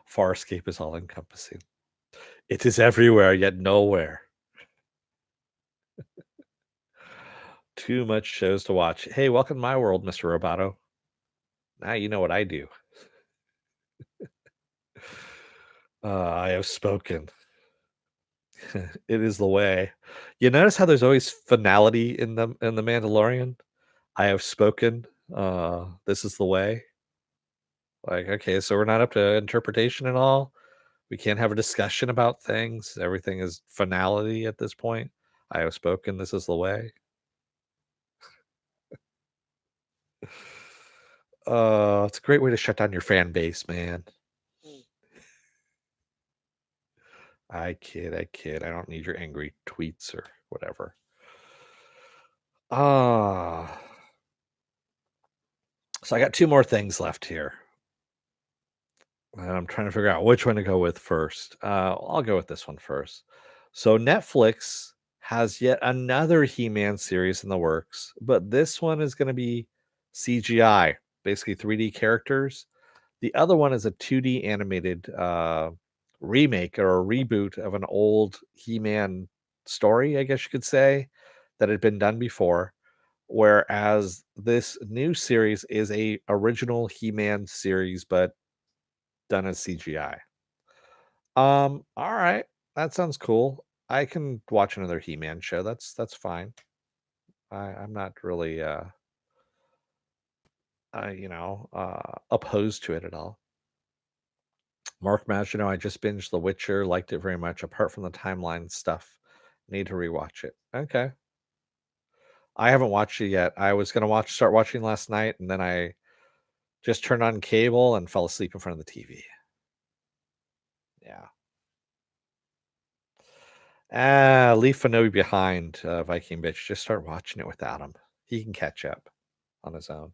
Farscape is all encompassing. It is everywhere, yet nowhere. Too much shows to watch. Hey, welcome to my world, Mr. Roboto. Now you know what I do. I have spoken. It is the way. You notice how there's always finality in the Mandalorian? I have spoken. This is the way. Like, okay, so we're not up to interpretation at all. We can't have a discussion about things. Everything is finality at this point. I have spoken. This is the way. It's a great way to shut down your fan base, man. I kid, I kid. I don't need your angry tweets or whatever. Ah, so I got two more things left here. And I'm trying to figure out which one to go with first. I'll go with this one first. So Netflix has yet another He-Man series in the works, but this one is going to be CGI, basically 3D characters. The other one is a 2D animated remake or a reboot of an old He-Man story, I guess you could say, that had been done before. Whereas this new series is a original He-Man series, but done as CGI. All right, that sounds cool. I can watch another He-Man show. That's fine. I'm not really opposed to it at all. Mark Maginot, I just binged The Witcher, liked it very much. Apart from the timeline stuff, need to rewatch it. Okay, I haven't watched it yet. I was gonna start watching last night, and then I just turned on cable and fell asleep in front of the TV. Yeah. Leave Fanobi behind, Viking bitch. Just start watching it without him. He can catch up on his own.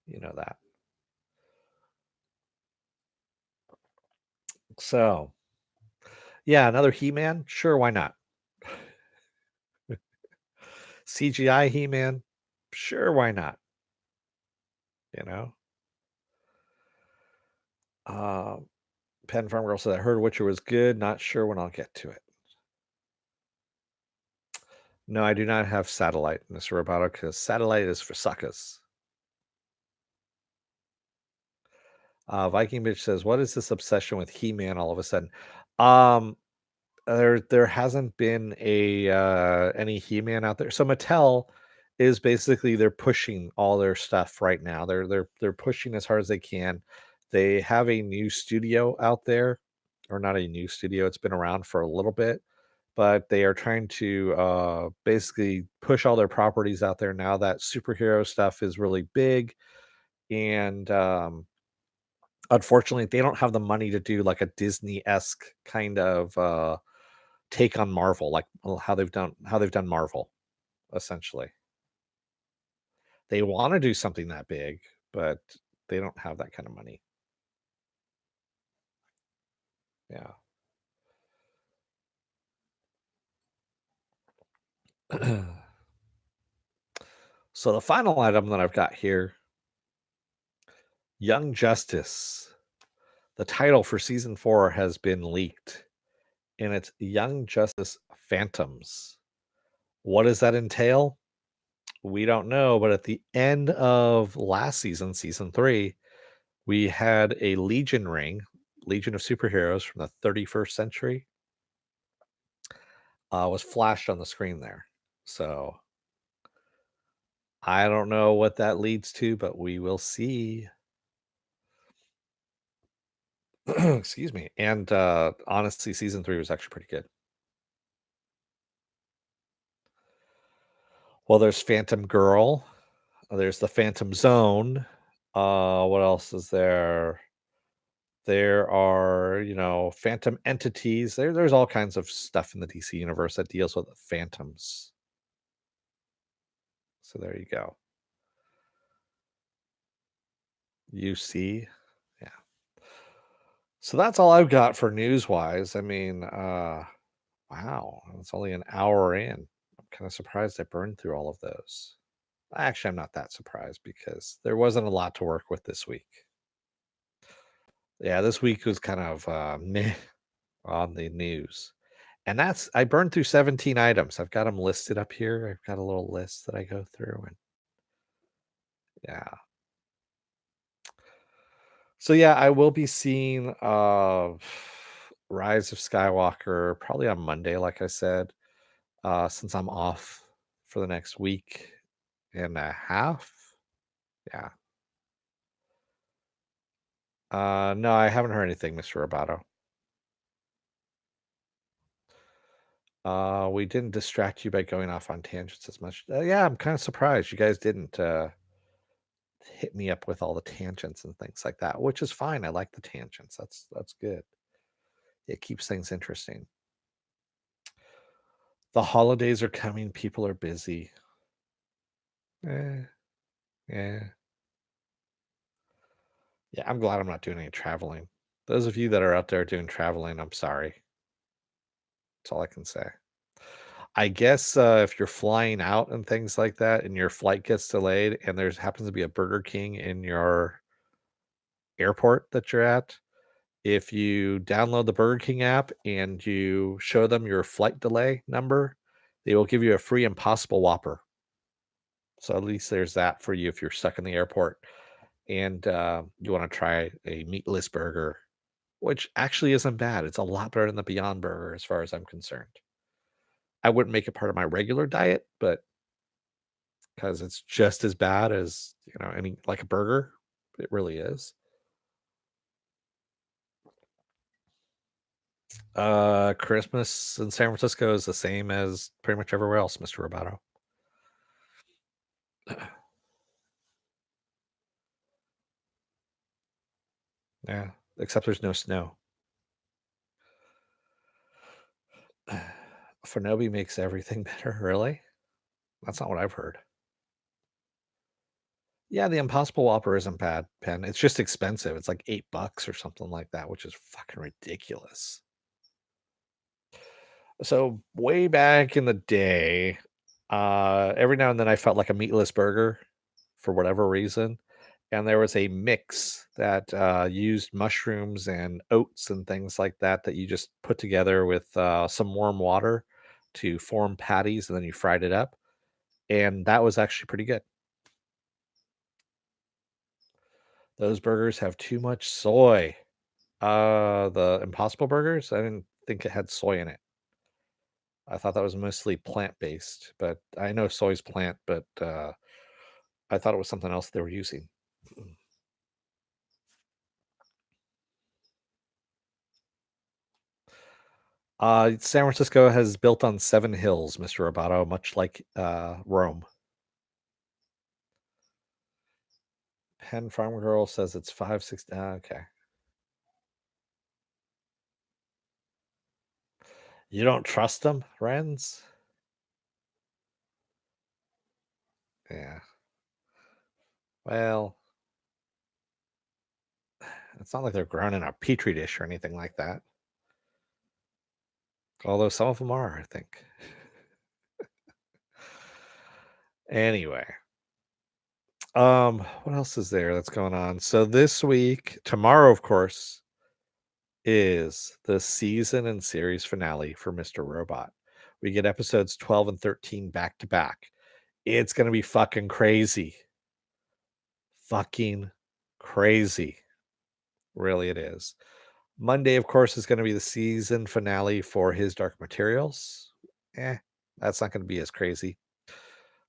You know that. So, yeah, another He-Man. Sure, why not? CGI He-Man. Sure, why not? You know. Uh, Pen Farm Girl said, "I heard Witcher was good. Not sure when I'll get to it." No, I do not have satellite, Mr. Roboto, because satellite is for suckers. Viking bitch says, "What is this obsession with He-Man all of a sudden?" Um, there hasn't been a any He-Man out there. So Mattel is basically they're pushing all their stuff right now. They're pushing as hard as they can. They have a new studio out there, or not a new studio. It's been around for a little bit, but they are trying to basically push all their properties out there now that superhero stuff is really big. And unfortunately, they don't have the money to do like a Disney-esque kind of take on Marvel, like how they've done Marvel, essentially. They want to do something that big, but they don't have that kind of money. Yeah. So the final item that I've got here, Young Justice. The title for season 4 has been leaked, and it's Young Justice Phantoms. What does that entail? We don't know, but at the end of last season, season 3, we had a Legion ring, Legion of Superheroes from the 31st century, was flashed on the screen there. So I don't know what that leads to, but we will see. Excuse me. And honestly, season 3 was actually pretty good. Well, there's Phantom Girl. There's the Phantom Zone. What else is there? There are, phantom entities. There's all kinds of stuff in the DC universe that deals with phantoms. So there you go. You see? Yeah. So that's all I've got for news wise. I mean, wow, it's only an hour in. I'm kind of surprised I burned through all of those. Actually, I'm not that surprised because there wasn't a lot to work with this week. Yeah, this week was kind of meh on the news. And I burned through 17 items. I've got them listed up here. I've got a little list that I go through, and yeah. So yeah, I will be seeing Rise of Skywalker probably on Monday, like I said, since I'm off for the next week and a half. Yeah. No, I haven't heard anything, Mr. Roboto. We didn't distract you by going off on tangents as much. Yeah, I'm kind of surprised you guys didn't hit me up with all the tangents and things like that, which is fine. I like the tangents. That's good. It keeps things interesting. The holidays are coming. People are busy. Eh, yeah. Yeah, I'm glad I'm not doing any traveling. Those of you that are out there doing traveling, I'm sorry. That's all I can say. I guess if you're flying out and things like that, and your flight gets delayed, and there's happens to be a Burger King in your airport that you're at, if you download the Burger King app and you show them your flight delay number, they will give you a free Impossible Whopper. So at least there's that for you if you're stuck in the airport and you want to try a meatless burger, which actually isn't bad. It's a lot better than the Beyond Burger as far as I'm concerned. I wouldn't make it part of my regular diet, but because it's just as bad as any like a burger, it really is. Christmas in San Francisco is the same as pretty much everywhere else, Mr. Roboto. Yeah, except there's no snow. Fanobi makes everything better, really? That's not what I've heard. Yeah, the Impossible Whopper isn't bad, Pen. It's just expensive. It's like $8 or something like that, which is fucking ridiculous. So way back in the day, every now and then I felt like a meatless burger for whatever reason. And there was a mix that used mushrooms and oats and things like that that you just put together with some warm water to form patties, and then you fried it up. And that was actually pretty good. Those burgers have too much soy. The Impossible Burgers, I didn't think it had soy in it. I thought that was mostly plant-based, but I know soy's plant, but I thought it was something else they were using. San Francisco has built on 7 hills, Mr. Roboto, much like Rome. Penn Farm Girl says it's 560. Okay. You don't trust them, friends? Yeah. Well, it's not like they're grown in a petri dish or anything like that. Although some of them are, I think. Anyway, what else is there that's going on? So this week, tomorrow, of course, is the season and series finale for Mr. Robot. We get episodes 12 and 13 back to back. It's going to be fucking crazy. Fucking crazy. Really, it is. Monday, of course, is going to be the season finale for His Dark Materials. That's not going to be as crazy.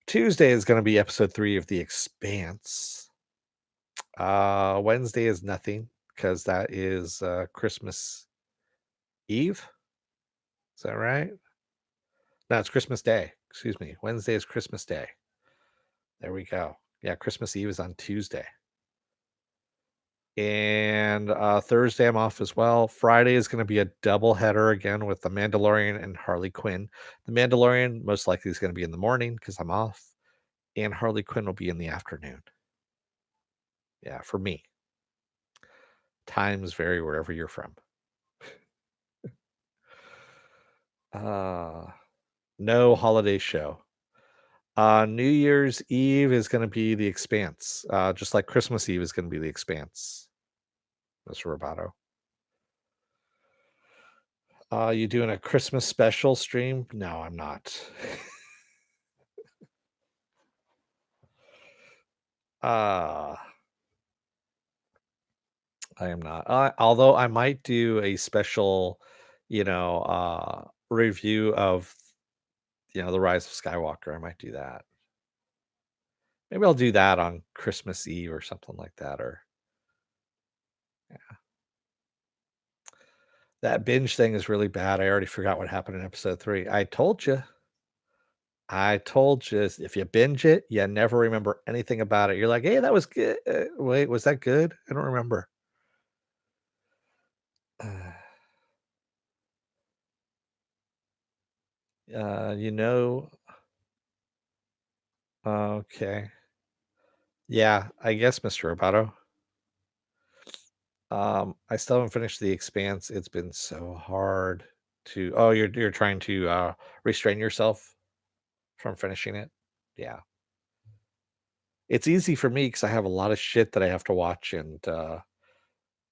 Tuesday is going to be episode 3 of The Expanse. Wednesday is nothing because that is Christmas Eve. Is that right? No, it's Christmas Day. Excuse me. Wednesday is Christmas Day. There we go. Yeah, Christmas Eve is on Tuesday. And Thursday I'm off as well. Friday is going to be a double header again with The Mandalorian and Harley Quinn. The Mandalorian most likely is going to be in the morning because I'm off, and Harley Quinn will be in the afternoon. Yeah, for me. Times vary wherever you're from. No holiday show. New Year's Eve is going to be The Expanse, just like Christmas Eve is going to be The Expanse, Mr. Roboto. You doing a Christmas special stream? No, I'm not. I am not. Although I might do a special, review of, the Rise of Skywalker. I might do that. Maybe I'll do that on Christmas Eve or something like that. Or that binge thing is really bad. I already forgot what happened in episode 3. I told you. If you binge it, you never remember anything about it. You're like, hey, that was good. Wait, was that good? I don't remember. You know, okay. Yeah, I guess, Mr. Roboto. I still haven't finished The Expanse. It's been so hard to. Oh, you're trying to restrain yourself from finishing it. Yeah, it's easy for me because I have a lot of shit that I have to watch, and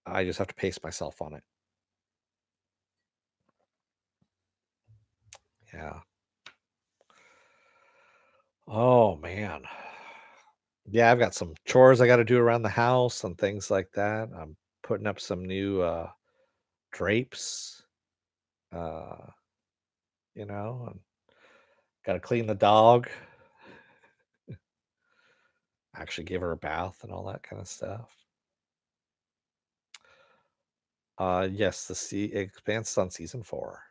I just have to pace myself on it. Yeah. Oh man. Yeah, I've got some chores I got to do around the house and things like that. I'm putting up some new drapes. Uh, and got to clean the dog. Actually give her a bath and all that kind of stuff. Yes, the Expanse is on season 4.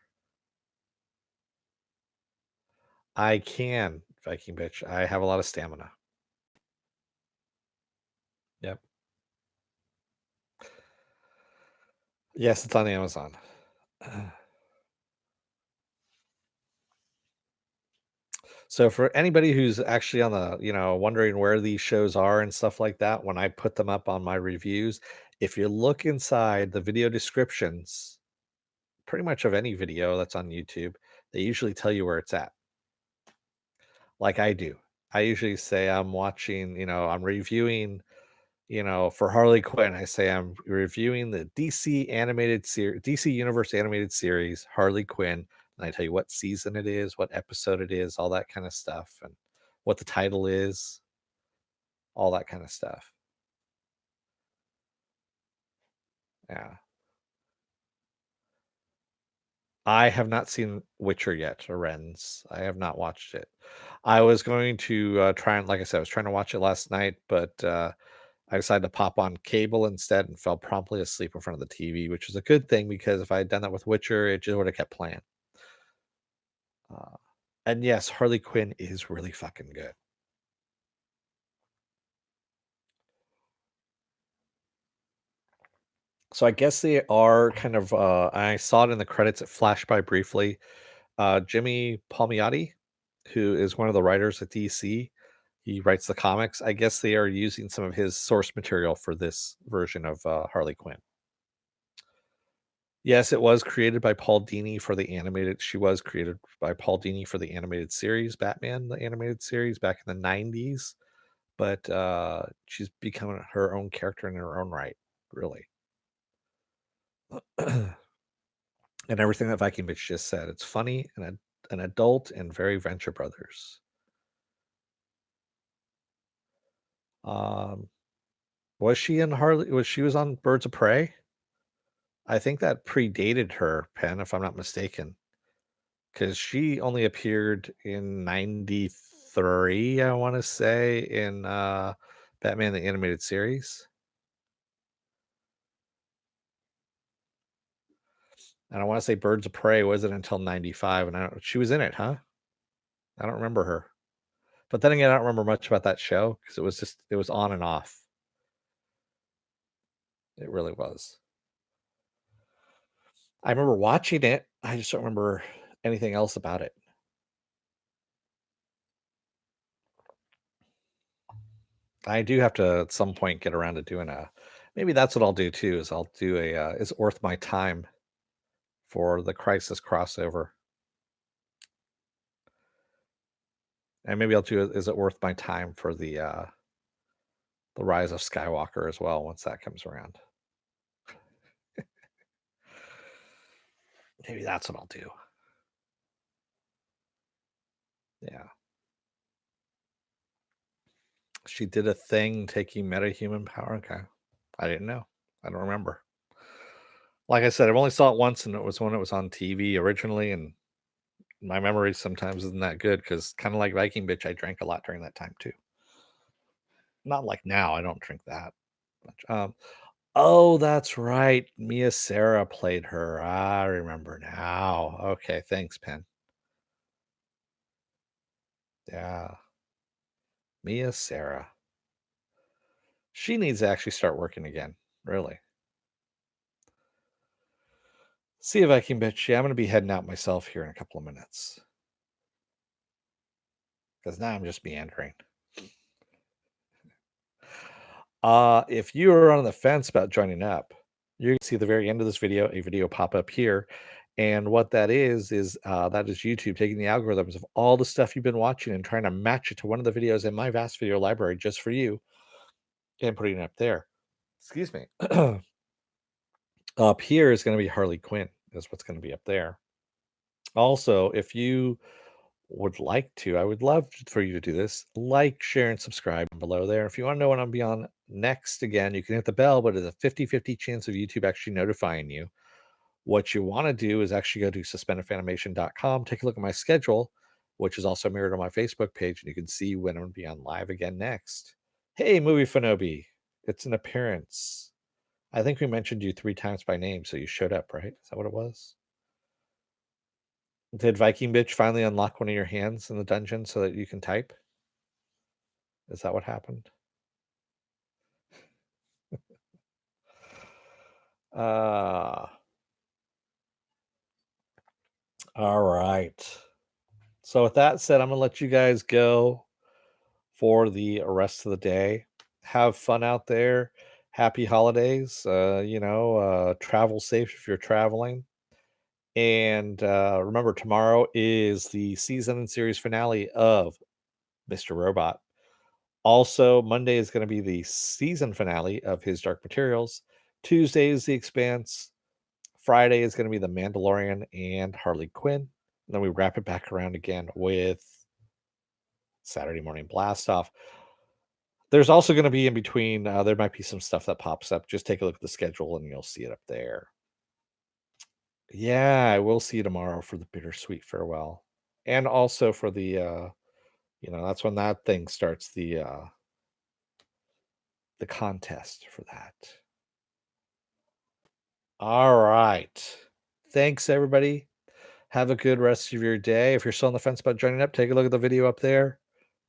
I can, Viking bitch. I have a lot of stamina. Yep. Yes, it's on Amazon. So for anybody who's actually on the, wondering where these shows are and stuff like that, when I put them up on my reviews, if you look inside the video descriptions, pretty much of any video that's on YouTube, they usually tell you where it's at. Like I do. I usually say I'm watching, I'm reviewing, for Harley Quinn, I say I'm reviewing the DC Universe animated series, Harley Quinn, and I tell you what season it is, what episode it is, all that kind of stuff, and what the title is, all that kind of stuff. Yeah. I have not seen Witcher yet, or Rens. I have not watched it. I was going to try and, like I said, I was trying to watch it last night, but I decided to pop on cable instead and fell promptly asleep in front of the TV, which is a good thing because if I had done that with Witcher, it just would have kept playing. And yes, Harley Quinn is really fucking good. So I guess they are kind of. I saw it in the credits. It flashed by briefly. Jimmy Palmiotti, who is one of the writers at DC, he writes the comics. I guess they are using some of his source material for this version of Harley Quinn. Yes, it was created by Paul Dini for the animated. She was created by Paul Dini for the animated series, Batman, the animated series back in the 90s. But she's become her own character in her own right, really. And everything that Viking Bitch just said. It's funny and an adult and very Venture Brothers. Um, was she in Harley? She was on Birds of Prey? I think that predated her, Pen, if I'm not mistaken, because she only appeared in '93. I want to say in Batman the Animated Series. And I want to say Birds of Prey wasn't until 95, and she was in it, huh? I don't remember her. But then again, I don't remember much about that show because it was on and off. It really was. I remember watching it. I just don't remember anything else about it. I do have to at some point get around to doing a maybe that's what I'll do too, is I'll do a is it worth my time for the Crisis crossover. And maybe I'll do is it worth my time for the Rise of Skywalker as well once that comes around. Maybe that's what I'll do. Yeah. She did a thing taking metahuman power. Okay. I didn't know. I don't remember. Like I said, I've only saw it once, and it was when it was on TV originally, and my memory sometimes isn't that good because kind of like Viking Bitch, I drank a lot during that time too. Not like now, I don't drink that much. Oh, that's right. Mia Sarah played her. I remember now. Okay, thanks, Pen. Yeah, Mia Sarah. She needs to actually start working again. Really. See you, Viking Bitch. Yeah, I'm gonna be heading out myself here in a couple of minutes because now I'm just meandering. If you are on the fence about joining up, you can see at the very end of this video a video pop up here. And what that is that is YouTube taking the algorithms of all the stuff you've been watching and trying to match it to one of the videos in my vast video library just for you and putting it up there. Excuse me. Up here is going to be Harley Quinn, is what's going to be up there. Also, if you would like to, I would love for you to do this. Like, share, and subscribe below there. If you want to know when I'm be on next again, you can hit the bell, but it's a 50-50 chance of YouTube actually notifying you. What you want to do is actually go to suspendedfanimation.com, take a look at my schedule, which is also mirrored on my Facebook page, and you can see when I'm going to be on live again next. Hey, Movie Fanobi, it's an appearance. I think we mentioned you 3 times by name, so you showed up, right? Is that what it was? Did Viking Bitch finally unlock one of your hands in the dungeon so that you can type? Is that what happened? Uh, all right. So with that said, I'm gonna let you guys go for the rest of the day. Have fun out there. Happy holidays. Travel safe if you're traveling. And remember, tomorrow is the season and series finale of Mr. Robot. Also, Monday is going to be the season finale of his Dark Materials. Tuesday is The Expanse. Friday is going to be The Mandalorian and Harley Quinn. And then we wrap it back around again with Saturday Morning Blast Off. There's also going to be in between, there might be some stuff that pops up. Just take a look at the schedule and you'll see it up there. Yeah, I will see you tomorrow for the bittersweet farewell. And also for the, that's when that thing starts, the contest for that. All right. Thanks, everybody. Have a good rest of your day. If you're still on the fence about joining up, take a look at the video up there.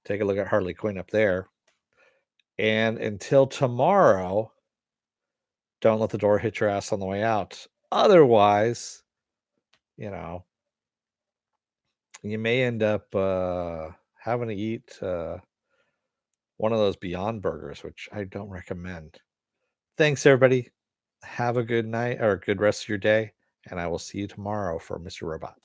Take a look at Harley Quinn up there. And until tomorrow, don't let the door hit your ass on the way out. Otherwise, you know, you may end up having to eat one of those Beyond Burgers, which I don't recommend. Thanks, everybody. Have a good night or a good rest of your day. And I will see you tomorrow for Mr. Robot.